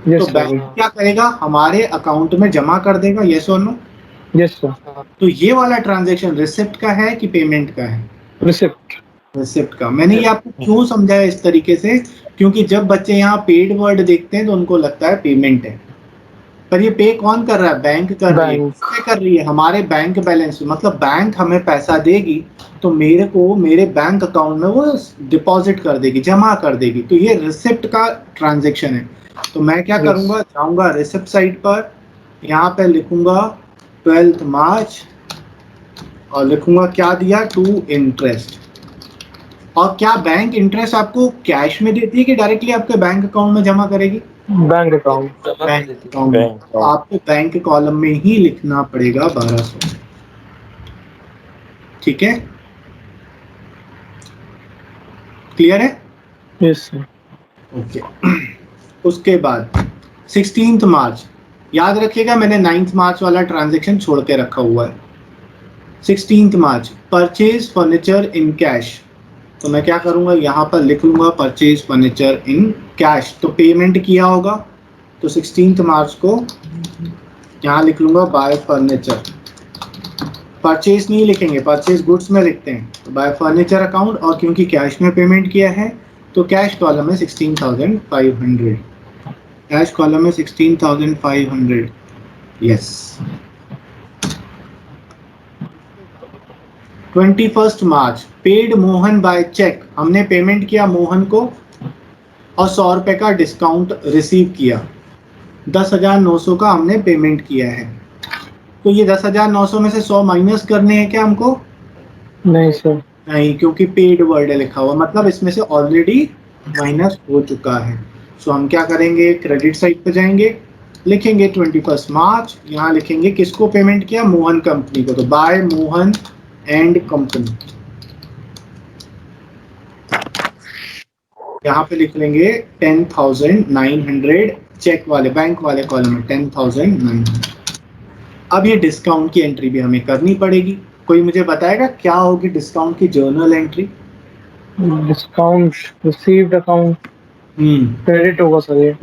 यस तो सर। बैंक क्या करेगा? हमारे अकाउंट में जमा कर देगा। यस और नो? Yes sir. तो ये वाला ट्रांजैक्शन रिसिप्ट का है कि पेमेंट का है? रिसिप्ट। रिसिप्ट का। मैंने ये आपको क्यों समझाया इस तरीके से, क्योंकि जब बच्चे यहाँ पेड वर्ड देखते हैं तो उनको लगता है पेमेंट है, पर ये पे कौन कर रहा है? बैंक कर रही है। किससे कर रही है? हमारे बैंक बैलेंस। मतलब बैंक हमें पैसा देगी तो मेरे को मेरे बैंक अकाउंट में वो डिपॉजिट कर देगी, जमा कर देगी। तो ये रिसिप्ट का ट्रांजैक्शन है। तो मैं क्या करूंगा, जाऊंगा रिसिप्ट साइट पर, यहाँ पे लिखूंगा 12 मार्च और लिखूंगा क्या दिया, टू इंटरेस्ट। और क्या बैंक इंटरेस्ट आपको कैश में देती है कि डायरेक्टली आपके बैंक अकाउंट में जमा करेगी? Bank account. बैंक अकाउंट में। तो आपको बैंक कॉलम में ही लिखना पड़ेगा 1200। ठीक है, क्लियर है? Yes sir. ओके। उसके बाद 16 मार्च, याद रखिएगा मैंने 9 मार्च वाला ट्रांजैक्शन छोड़ के रखा हुआ है। 16 मार्च, परचेज फर्नीचर इन कैश। तो मैं क्या करूंगा, यहाँ पर लिख लूंगा परचेज फर्नीचर इन कैश। तो पेमेंट किया होगा, तो 16 मार्च को यहाँ लिख लूंगा बाय फर्नीचर। परचेज नहीं लिखेंगे, परचेज गुड्स में लिखते हैं। तो बाय फर्नीचर अकाउंट, और क्योंकि कैश में पेमेंट किया है तो कैश कॉलम में 16,500। कैश कॉलम में 16,500। यस। 21 मार्च, पेड मोहन बाय चेक। हमने पेमेंट किया मोहन को और 100 रुपए का डिस्काउंट रिसीव किया। 10,900 का हमने पेमेंट किया है। तो ये 10,900 में से 100 माइनस करने हैं क्या हमको? नहीं सर। नहीं, क्योंकि पेड वर्ड है लिखा हुआ, मतलब इसमें से ऑलरेडी माइनस हो चुका है। सो हम क्या करेंगे, क्रेडिट साइड पे जाएंगे, लिखेंगे 21 मार्च, यहाँ लिखेंगे किसको पेमेंट किया, मोहन कंपनी को। तो बाय मोहन एंड कंपनी, यहाँ पे लिख लेंगे 10,900। चेक वाले बैंक वाले कॉलम में 10,900। अब ये डिस्काउंट की एंट्री भी हमें करनी पड़ेगी। कोई मुझे बताएगा क्या होगी डिस्काउंट की journal entry? Discount received account credit होगा सर ये।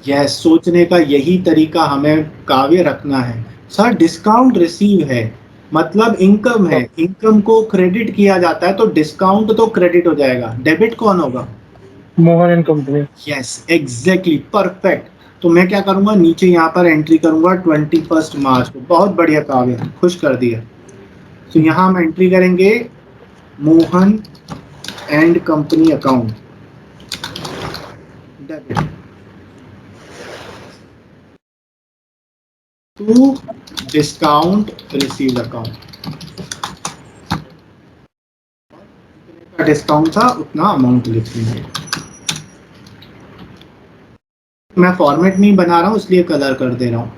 यस, सोचने का यही तरीका हमें काव्य रखना है। सर डिस्काउंट रिसीव है मतलब इनकम है, इनकम को क्रेडिट किया जाता है तो डिस्काउंट तो क्रेडिट हो जाएगा। डेबिट कौन होगा? Mohan and company. Yes exactly, perfect. तो मैं क्या करूंगा, नीचे यहाँ पर एंट्री करूंगा 21 मार्च को। बहुत बढ़िया काव्य, खुश कर दिया। तो यहाँ हम एंट्री करेंगे Mohan and company account, debit to discount received account. जितना डिस्काउंट था उतना अमाउंट लिख लेंगे। मैं फॉर्मेट नहीं बना रहा हूँ इसलिए कलर कर दे रहा हूँ।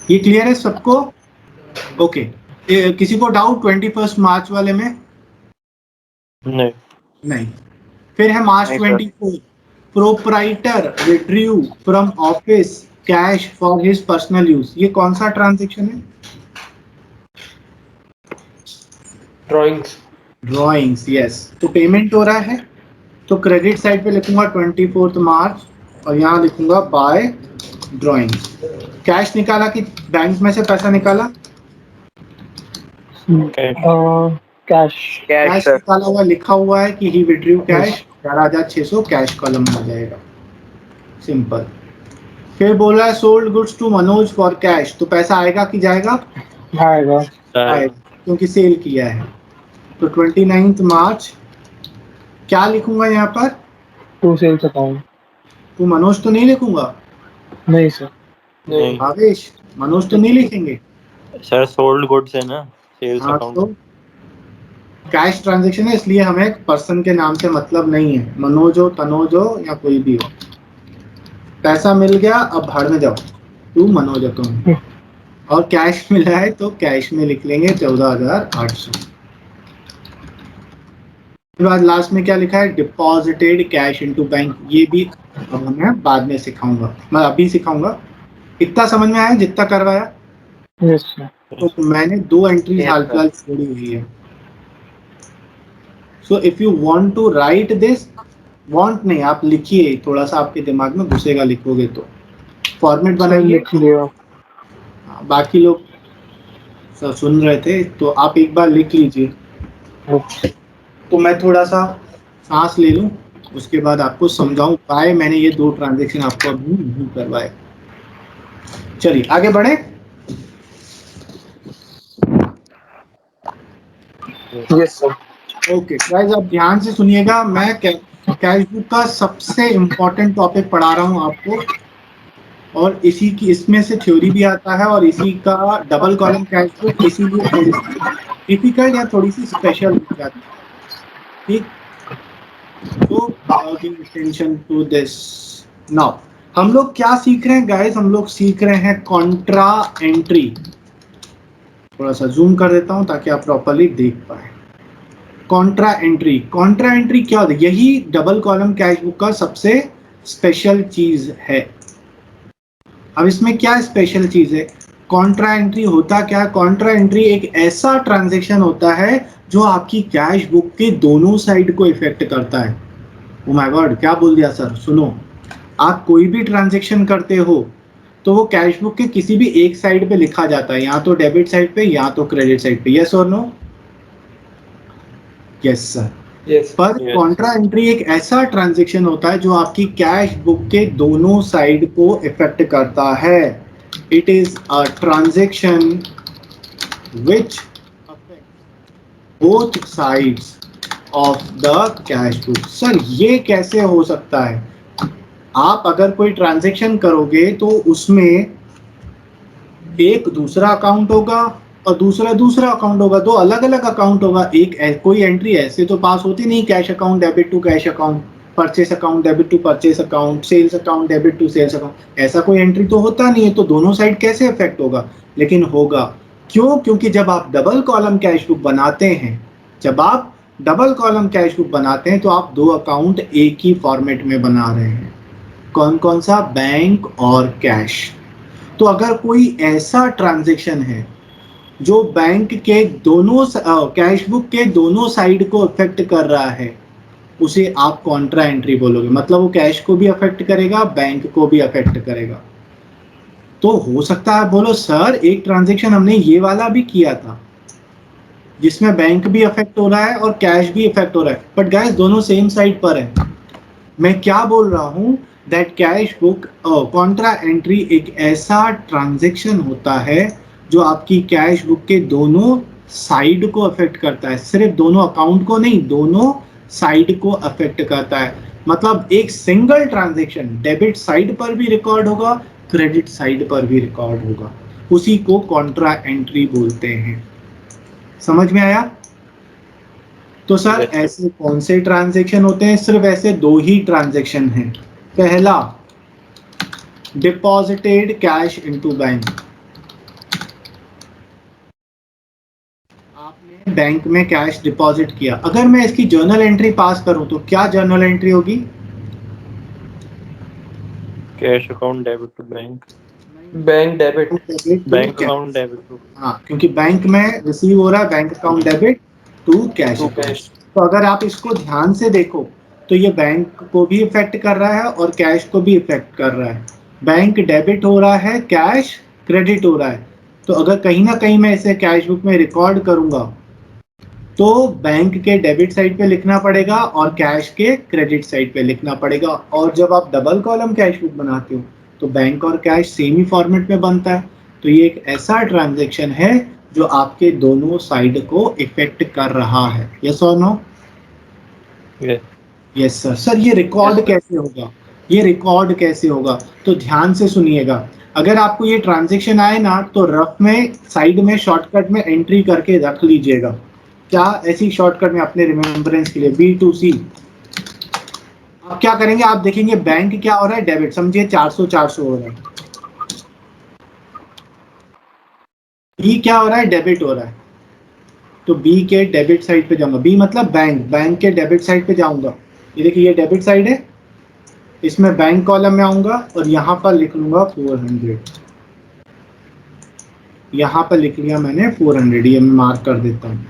ये क्लियर है सबको? ओके। किसी को डाउट 21 मार्च वाले में? नहीं। नहीं। फिर है मार्च 24, proprietor withdrew from office cash for his personal use. ये कौन सा ट्रांजैक्शन है? ड्राइंग्स। यस, तो पेमेंट हो रहा है तो क्रेडिट साइड पे लिखूंगा 24 मार्च और यहाँ लिखूंगा बाय ड्राइंग्स। कैश निकाला कि बैंक में से पैसा निकाला? कैश। कैश निकाला हुआ, लिखा हुआ है कि he withdrew cash 11,600, cash column में आ जाएगा। सिंपल। फिर बोला है sold goods to Manoj for cash, तो पैसा आएगा कि जाएगा? आएगा। क्योंकि सेल किया है। तो 29 मार्च क्या लिखूंगा यहाँ पर? To sales account. To Manoj तो नहीं लिखूंगा? नहीं सर। नहीं भावेश, मनोज तो नहीं लिखेंगे सर, सोल्ड गुड्स है ना, सेल्स हाँ, अकाउंट। तो कैश ट्रांजैक्शन है इसलिए हमें पर्सन के नाम से मतलब नहीं है, मनोज हो, तनोज हो या कोई भी हो। पैसा मिल गया, अब भाड़ में जाओ, तू मनोज अकाउंट। और कैश मिला है तो कैश में लिख लेंगे 14,800। बाद लास्ट में क्या लिखा है, डिपॉजिटेड कैश इनटू बैंक। ये भी अब मैं बाद में सिखाऊंगा, मैं अभी सिखाऊंगा। इतना समझ में आया जितना करवाया? Yes sir. तो मैंने 2 एंट्रीज Yes, हाल sir. फिलहाल छोड़ी हुई है। So if you want to write this, want नहीं, आप लिखिए, थोड़ा सा आपके दिमाग में घुसेगा लिखोगे तो। फॉर्मेट सर बनाइए। लिख लिया। बाकी लोग सर सुन रहे थे तो आप एक बार लिख लीजिए। तो मैं थोड़ा सा सांस ले लूं, उसके बाद आपको समझाऊं पाए मैंने ये 2 ट्रांजैक्शन आपको अभी नहीं करवाए। चलिए आगे बढ़े। Yes sir. ओके गाइस, आप ध्यान से सुनिएगा। मैं कैश बुक का सबसे इम्पोर्टेंट टॉपिक पढ़ा रहा हूं आपको, और इसी की इसमें से थ्योरी भी आता है, और इसी का डबल कॉलम कैश बुक इसीलिए थोड़ी सी डिफिकल्ट या थोड़ी सी स्पेशल हो जाती है। ठीक, तो give attention to this now. हम लोग क्या सीख रहे हैं गाइस? हम लोग सीख रहे हैं कॉन्ट्रा एंट्री। थोड़ा सा जूम कर देता हूं ताकि आप प्रॉपर्ली देख पाए। कॉन्ट्रा एंट्री, कॉन्ट्रा एंट्री क्या होता है? यही डबल कॉलम कैश बुक का सबसे स्पेशल चीज है। अब इसमें क्या स्पेशल चीज है? कॉन्ट्रा एंट्री होता क्या है? कॉन्ट्रा एंट्री एक ऐसा ट्रांजैक्शन होता है जो आपकी कैश बुक के दोनों साइड को इफेक्ट करता है। ओ माय गॉड, क्या बोल दिया सर? सुनो, आप कोई भी ट्रांजैक्शन करते हो तो वो कैश बुक के किसी भी एक साइड पे लिखा जाता है, या तो डेबिट साइड पे या तो क्रेडिट साइड पे। यस और नो? Yes sir. Yes. पर Yes. कॉन्ट्रा एंट्री एक ऐसा ट्रांजैक्शन होता है जो आपकी कैश बुक के दोनों साइड को इफेक्ट करता है। It is a transaction which affect both sides of the cash book. Sir ये कैसे हो सकता है? आप अगर कोई ट्रांजैक्शन करोगे तो उसमें एक दूसरा अकाउंट होगा और दूसरा दूसरा अकाउंट होगा, दो अलग अलग अकाउंट होगा। कोई एंट्री ऐसे तो पास होती नहीं, cash account debit to cash account, purchase account debit to purchase account, sales account debit to sales account. ऐसा कोई एंट्री तो होता नहीं है, तो दोनों साइड कैसे इफेक्ट होगा? लेकिन होगा। क्यों? क्योंकि जब आप डबल कॉलम कैश बुक बनाते हैं, जब आप डबल कॉलम कैश बुक बनाते हैं तो आप 2 अकाउंट एक ही फॉर्मेट में बना रहे हैं। कौन कौन सा? बैंक और कैश। तो अगर कोई ऐसा ट्रांजैक्शन है जो बैंक के दोनों कैश बुक के दोनों साइड को अफेक्ट कर रहा है, उसे आप कॉन्ट्रा एंट्री बोलोगे। मतलब वो कैश को भी अफेक्ट करेगा, बैंक को भी अफेक्ट करेगा। तो हो सकता है बोलो सर एक ट्रांजैक्शन हमने ये वाला भी किया था जिसमें बैंक भी अफेक्ट हो रहा है और कैश भी अफेक्ट हो रहा है, बट गाइस दोनों सेम साइड पर है। मैं क्या बोल रहा हूं? That cash book Contra entry एक ऐसा ट्रांजैक्शन होता है जो आपकी कैश बुक के दोनों साइड को अफेक्ट करता है। सिर्फ दोनों अकाउंट को नहीं, दोनों साइड को अफेक्ट करता है। मतलब एक सिंगल ट्रांजैक्शन डेबिट साइड पर भी रिकॉर्ड होगा, क्रेडिट साइड पर भी रिकॉर्ड होगा। उसी को कॉन्ट्रा एंट्री बोलते हैं। समझ में आया? तो सर Yes, sir. ऐसे कौन से ट्रांजैक्शन होते हैं? सिर्फ ऐसे 2 ही ट्रांजैक्शन हैं। पहला, डिपॉजिटेड कैश इनटू बैंक। आपने बैंक में कैश डिपॉजिट किया। अगर मैं इसकी जर्नल एंट्री पास करूं तो क्या जर्नल एंट्री होगी? Cash account debit to bank, Bank debit. Bank account debit to हाँ, क्योंकि बैंक में रिसीव हो रहा है, bank account debit to cash To account. cash. तो अगर आप इसको ध्यान से देखो तो ये बैंक को भी इफेक्ट कर रहा है और कैश को भी इफेक्ट कर रहा है। बैंक डेबिट हो रहा है, कैश क्रेडिट हो रहा है। तो अगर कहीं ना कहीं मैं इसे कैश बुक में रिकॉर्ड करूंगा तो बैंक के डेबिट साइड पे लिखना पड़ेगा और कैश के क्रेडिट साइड पे लिखना पड़ेगा। और जब आप डबल कॉलम कैश बुक बनाते हो तो बैंक और कैश सेम ही फॉर्मेट में बनता है। तो ये एक ऐसा ट्रांजैक्शन है जो आपके दोनों साइड को इफेक्ट कर रहा है। यस और नो? Yes sir. सर ये रिकॉर्ड कैसे होगा? ये रिकॉर्ड कैसे होगा? तो ध्यान से सुनिएगा। अगर आपको ये ट्रांजैक्शन आए ना तो रफ में साइड में शॉर्टकट में एंट्री करके रख लीजिएगा। क्या? ऐसी शॉर्टकट में अपने रिमेम्बरेंस के लिए B2C। अब क्या करेंगे? आप देखेंगे बैंक क्या हो रहा है? डेबिट। समझिए 400 हो रहा है। बी क्या हो रहा है? डेबिट हो रहा है। तो बी के डेबिट साइड पे जाऊंगा। बी मतलब बैंक, बैंक के डेबिट साइड पे जाऊंगा। ये देखिए ये डेबिट साइड है, इसमें बैंक कॉलम में आऊंगा और यहाँ पर लिख लूंगा 400। यहाँ पर लिख लिया मैंने 400, ये मैं मार्क कर देता हूँ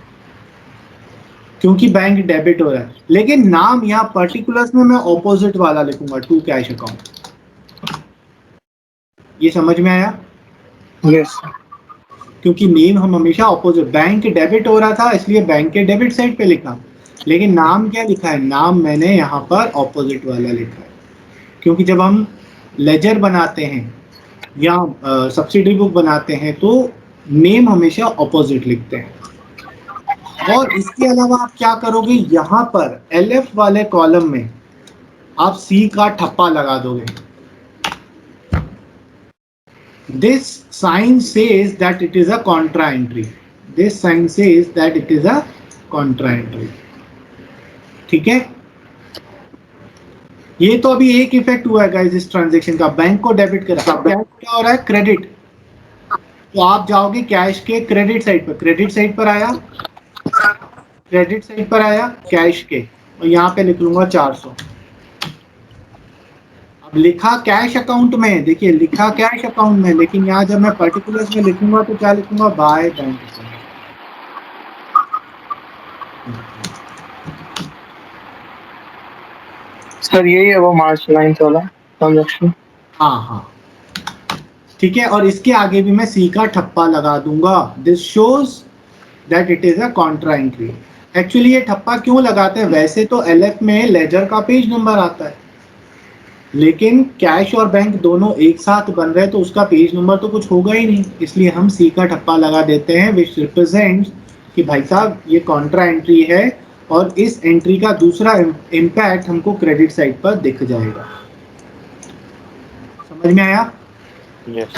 क्योंकि बैंक डेबिट हो रहा है, लेकिन नाम यहाँ पर्टिकुलर्स में मैं ऑपोजिट वाला लिखूंगा, टू कैश अकाउंट। ये समझ में आया? यस क्योंकि नेम हम हमेशा ऑपोजिट, बैंक डेबिट हो रहा था इसलिए बैंक के डेबिट साइड पे लिखा, लेकिन नाम क्या लिखा है, नाम मैंने यहाँ पर ऑपोजिट वाला लिखा है, क्योंकि जब हम लेजर बनाते हैं या सब्सिडी बुक बनाते हैं तो नेम हमेशा ऑपोजिट लिखते हैं। और इसके अलावा आप क्या करोगे, यहाँ पर एलएफ वाले कॉलम में आप सी का ठप्पा लगा दोगे। This sign says that it is a contra entry. This sign says that it is a contra entry. ठीक है, ये तो अभी एक इफेक्ट हुआ है गाइस इस ट्रांजैक्शन का, बैंक को डेबिट करा, कैश क्या हो रहा है, क्रेडिट। तो आप जाओगे कैश के क्रेडिट साइड पर, क्रेडिट साइड पर आया, क्रेडिट साइड पर आया कैश के, और यहाँ पे लिख लूंगा 400। अब लिखा कैश अकाउंट में, देखिए लिखा कैश अकाउंट में, लेकिन यहाँ जब मैं पर्टिकुलर्स में लिखूंगा तो क्या लिखूंगा, बाय बैंक अकाउंट। सर यही है वो मार्च 9 वाला ट्रांजैक्शन। हाँ हाँ ठीक है, और इसके आगे भी मैं सी का ठप्पा लगा दूंगा। This shows that it is a Contra entry. Actually ये ठप्पा क्यों लगाते हैं, वैसे तो एलएफ में लेजर का पेज नंबर आता है, लेकिन कैश और बैंक दोनों एक साथ बन रहे हैं तो उसका पेज नंबर तो कुछ होगा ही नहीं, इसलिए हम सी का ठप्पा लगा देते हैं, विच रिप्रेजेंट्स कि भाई साहब ये कॉन्ट्रा एंट्री है और इस एंट्री का दूसरा इम्पैक्ट हमको क्रेडिट साइड पर दिख जाएगा। समझ में आया? यस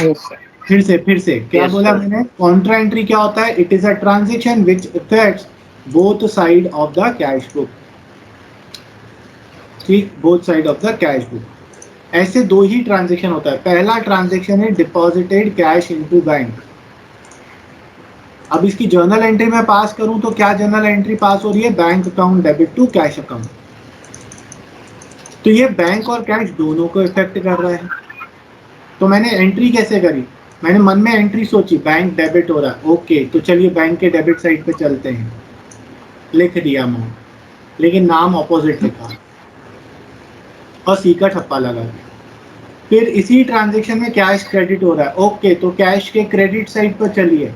फिर से क्या Yes, बोला sir. मैंने, कॉन्ट्रा एंट्री क्या होता है, it is a transaction which affects both side of the cash book. ठीक, both side of the cash book. ऐसे दो ही ट्रांजैक्शन होता है, पहला ट्रांजैक्शन है डिपॉजिटेड कैश इनटू बैंक। अब इसकी जर्नल एंट्री में पास करूं तो क्या जर्नल एंट्री पास हो रही है, bank account debit to cash account. तो ये बैंक और कैश दोनों को इफेक्ट कर रहा है। तो मैंने एंट्री कैसे करी, मैंने मन में एंट्री सोची, बैंक डेबिट हो रहा है, ओके तो चलिए बैंक के डेबिट साइड पे चलते हैं, लिख दिया मैं, लेकिन नाम ऑपोजिट लिखा और सी का ठप्पा लगा दिया। फिर इसी ट्रांजैक्शन में कैश क्रेडिट हो रहा है, ओके तो कैश के क्रेडिट साइड पर चलिए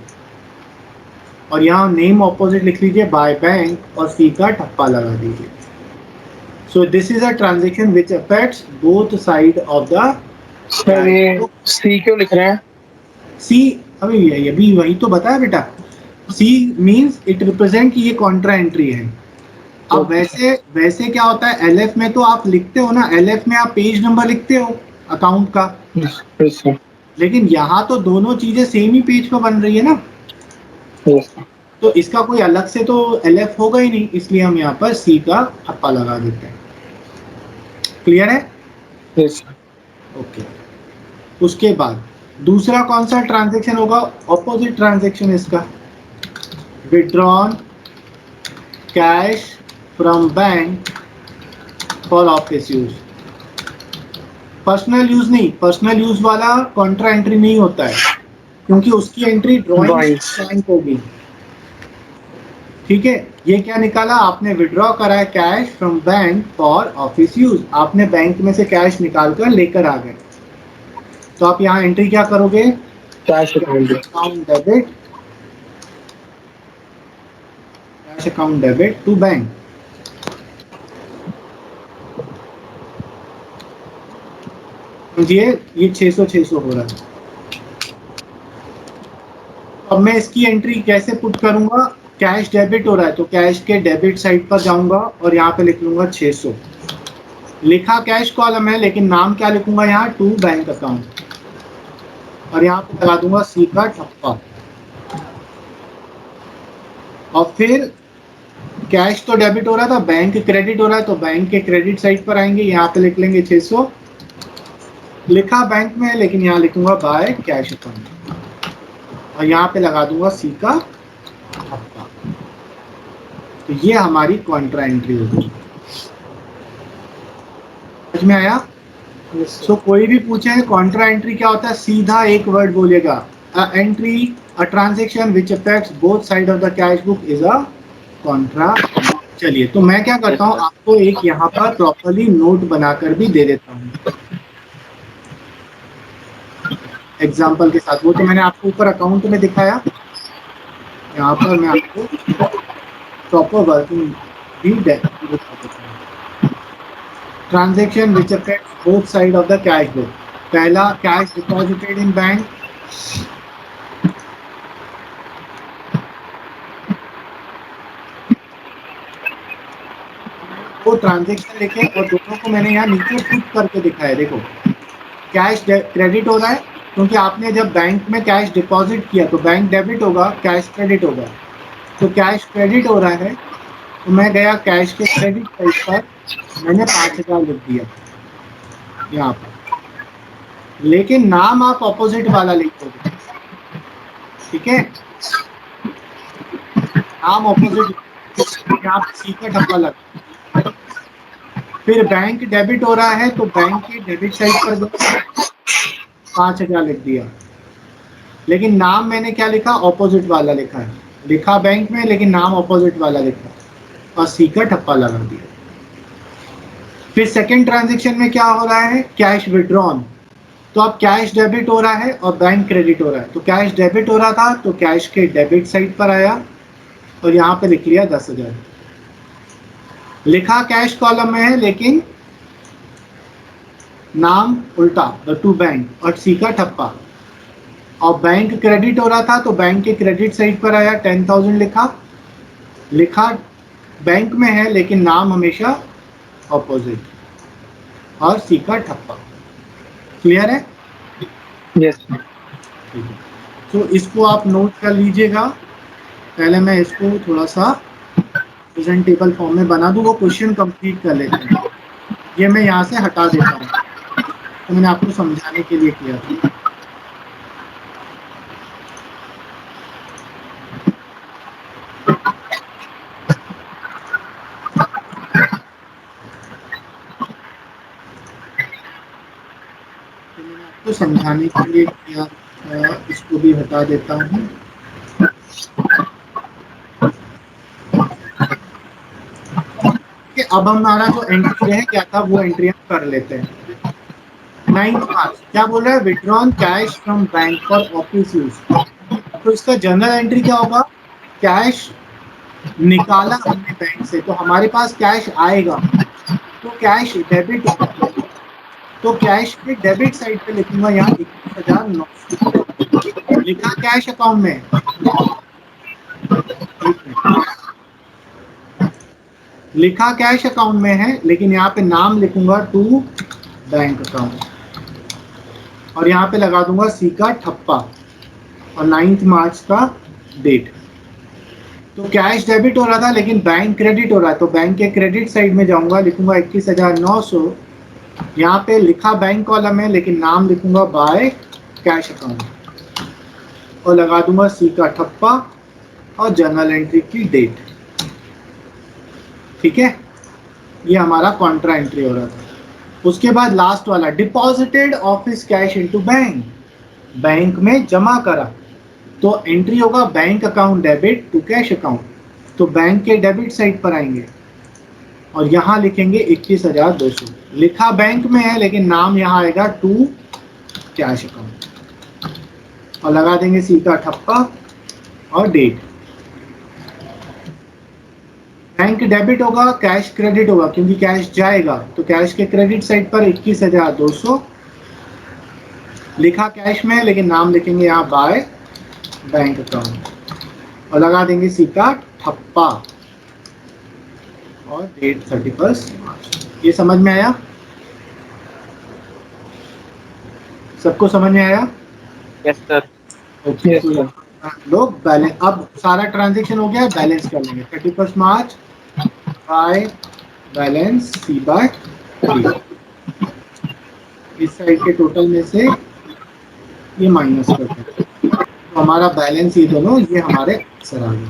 और यहाँ नेम ऑपोजिट लिख लीजिए बाय बैंक और सी का ठप्पा लगा दीजिए। So this is a transaction which affects both side of the. Sir ये सी क्यों लिख रहे हैं? सी अभी वही तो बताया बेटा, सी मींस इट रिप्रेजेंट कि ये कॉन्ट्रा एंट्री है। अब वैसे क्या होता है, एलएफ में तो आप लिखते हो ना, एलएफ में आप पेज नंबर लिखते हो अकाउंट का, यस सर। लेकिन यहाँ तो दोनों चीजें सेम ही पेज पर बन रही है ना, यस सर। तो इसका कोई अलग से तो एलएफ होगा ही नहीं, इसलिए हम यहाँ पर सी का ठप्पा लगा देते हैं। क्लियर है? Yes sir. ओके, उसके बाद दूसरा कौन सा ट्रांजैक्शन होगा, ऑपोजिट ट्रांजैक्शन इसका, withdrawn cash from bank for office use. Personal use नहीं, पर्सनल यूज वाला कॉन्ट्रा एंट्री नहीं होता है, क्योंकि उसकी एंट्री ड्रॉइंग बैंक होगी। ठीक है, ये क्या निकाला आपने, विड्रॉ करा है cash from bank for office use, आपने बैंक में से कैश निकाल कर लेकर आ गए, तो आप यहाँ एंट्री क्या करोगे, cash account debit, cash account debit to bank. ये 600 हो रहा है। अब मैं इसकी एंट्री कैसे पुट करूंगा, कैश डेबिट हो रहा है तो कैश के डेबिट साइड पर जाऊंगा और यहाँ पे लिख लूंगा 600। लिखा कैश कॉलम है लेकिन नाम क्या लिखूंगा यहाँ, टू बैंक अकाउंट, और यहाँ पे लगा दूंगा सी का ठप्पा। और फिर कैश तो डेबिट हो रहा था, बैंक क्रेडिट हो रहा है, तो बैंक के क्रेडिट साइड पर आएंगे, यहाँ पे लिख लेंगे 600। लिखा बैंक में है लेकिन यहाँ लिखूंगा बाय कैश अकाउंट, और यहाँ पे लगा दूंगा सी का ठप्पा। तो ये हमारी कॉन्ट्रा एंट्री होगी। समझ में आया? सो कोई भी पूछे कॉन्ट्रा एंट्री क्या होता है, सीधा एक वर्ड बोलेगा, अ entry A transaction which affects both sides of the cash book is a contra। चलिए, तो मैं क्या करता हूँ, आपको एक यहाँ पर प्रॉपरली नोट बनाकर भी दे देता हूँ एग्जाम्पल के साथ। वो तो मैंने आपको ऊपर अकाउंट में दिखाया, यहाँ पर मैं आपको प्रॉपर वर्किंग भी दिखा देता हूँ। Transaction which affects both side of the cash book. पहला, कैश डिपॉजिटेड इन बैंक। वो ट्रांजेक्शन लिखे और दोनों को मैंने यहाँ नीचे पुट करके दिखाया। देखो, कैश क्रेडिट हो रहा है क्योंकि आपने जब बैंक में कैश डिपॉजिट किया तो बैंक डेबिट होगा, कैश क्रेडिट होगा। तो कैश क्रेडिट हो रहा है तो मैं गया कैश के क्रेडिट साइड पर, मैंने 5,000 लिख दिया यहाँ पर, लेकिन नाम आप ऑपोजिट वाला लिखोगे, ठीक है? नाम ऑपोजिट, यहाँ पे सी का ठप्पा लगा। फिर बैंक डेबिट हो रहा है तो बैंक के डेबिट साइड पर 5,000 लिख दिया, लेकिन नाम मैंने क्या लिखा, ऑपोजिट वाला लिखा है। लिखा बैंक में लेकिन नाम ऑपोजिट वाला लिखा और सी का ठप्पा लगा दिया। फिर सेकंड ट्रांजैक्शन में क्या हो रहा है, कैश विड्रॉन। तो अब कैश डेबिट हो रहा है और बैंक क्रेडिट हो रहा है। तो कैश डेबिट हो रहा था तो कैश के डेबिट साइड पर आया और यहाँ पे लिख लिया 10,000। लिखा कैश कॉलम में है लेकिन नाम उल्टा, द टू बैंक और सी का ठप्पा। और बैंक क्रेडिट हो रहा था तो बैंक के क्रेडिट साइड पर आया, 10,000 लिखा। लिखा बैंक में है लेकिन नाम हमेशा ऑपोजिट और सी का ठप्पा। क्लियर है? यस। ठीक है, तो इसको आप नोट कर लीजिएगा। पहले मैं इसको थोड़ा सा प्रेजेंटेबल फॉर्म में बना दूँ, वो क्वेश्चन कंप्लीट कर लेते हैं। ये मैं यहाँ से हटा देता हूँ, तो मैंने आपको समझाने के लिए किया था। तो समझाने के लिए किया, इसको भी हटा देता हूँ। अब हमारा जो एंट्री रह गया था वो एंट्री हम कर लेते हैं। 9th मार्च क्या बोल रहा है, withdrawn cash from bank for office use. तो इसका जनरल एंट्री क्या होगा, कैश निकाला हमने बैंक से तो हमारे पास कैश आएगा, तो कैश डेबिट होगा। तो कैश के डेबिट साइड पे लिखूंगा यहाँ 21,900 लिखा कैश अकाउंट में। लिखा कैश अकाउंट में है लेकिन यहाँ पे नाम लिखूंगा टू बैंक अकाउंट और यहाँ पे लगा दूंगा सी का ठप्पा और 9th मार्च का डेट। तो कैश डेबिट हो रहा था लेकिन बैंक क्रेडिट हो रहा है, तो बैंक के क्रेडिट साइड में जाऊंगा, लिखूंगा 21,900। यहाँ पे लिखा बैंक कॉलम है लेकिन नाम लिखूंगा बाय कैश अकाउंट और लगा दूंगा सी का ठप्पा और जर्नल एंट्री की डेट। ठीक है, ये हमारा कॉन्ट्रा एंट्री हो रहा था। उसके बाद लास्ट वाला, deposited office cash into bank, bank में जमा करा। तो एंट्री होगा bank account debit to cash account, तो बैंक के डेबिट साइड पर आएंगे और यहाँ लिखेंगे 21,200। लिखा बैंक में है लेकिन नाम यहाँ आएगा टू कैश अकाउंट और लगा देंगे सी का ठप्पा और डेट। बैंक डेबिट होगा, कैश क्रेडिट होगा क्योंकि कैश जाएगा, तो कैश के क्रेडिट साइड पर 21,200 लिखा कैश में लेकिन नाम लिखेंगे यहाँ बाय बैंक अकाउंट और लगा देंगे सी का ठप्पा और डेट 31 मार्च। ये समझ में आया? सबको समझ में आया? Yes sir. ओके, लोग बैलेंस, अब सारा ट्रांजैक्शन हो गया, बैलेंस कर लेंगे। 31 मार्च बाय बैलेंस सी बाय 3। इस साइड के टोटल में से ये माइनस करते हैं तो हमारा बैलेंस ये दोनों, ये हमारे आंसर आ गए।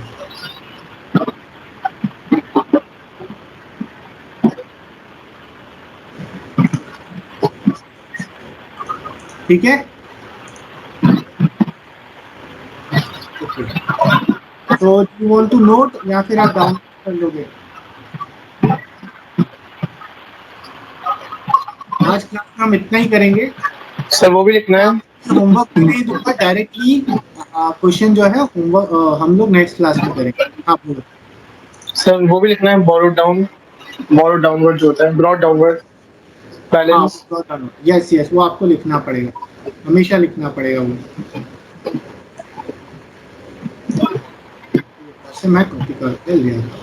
ठीक है, तो यू वांट टू नोट या फिर आप डाउनलोड कर लोगे? आज क्लास में हम इतना ही करेंगे। सर वो भी लिखना है। होमवर्क भी नहीं दूंगा, डायरेक्टली क्वेश्चन जो है होमवर्क हम लोग नेक्स्ट क्लास में करेंगे। आप बोलो। सर वो भी लिखना है, बोरोड डाउनवर्ड जो होता है, brought downward balance. Yes yes, वो आपको लिखना पड़ेगा, हमेशा लिखना पड़ेगा वो। ऐसे मैं कॉपी करके ले आता हूं।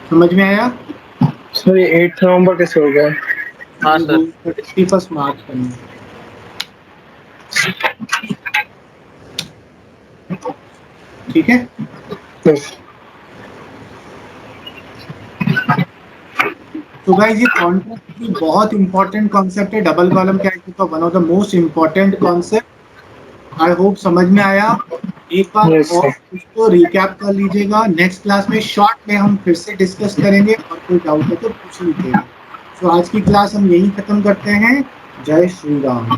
समझ में आया? सर ये 8 नवंबर कैसे हो गया? हाँ सर। 31 मार्च करना। ठीक है। यस। तो गाइस, ये कॉन्ट्रैक्ट भी बहुत इंपॉर्टेंट कॉन्सेप्ट है। डबल कॉलम कैश का one of the most important concept. I hope समझ में आया। एक बार Yes, और sir. इसको रिकैप कर लीजिएगा। नेक्स्ट क्लास में शॉर्ट में हम फिर से डिस्कस करेंगे, और कोई डाउट है तो पूछ लीजिएगा। तो आज की क्लास हम यही खत्म करते हैं। जय श्री राम।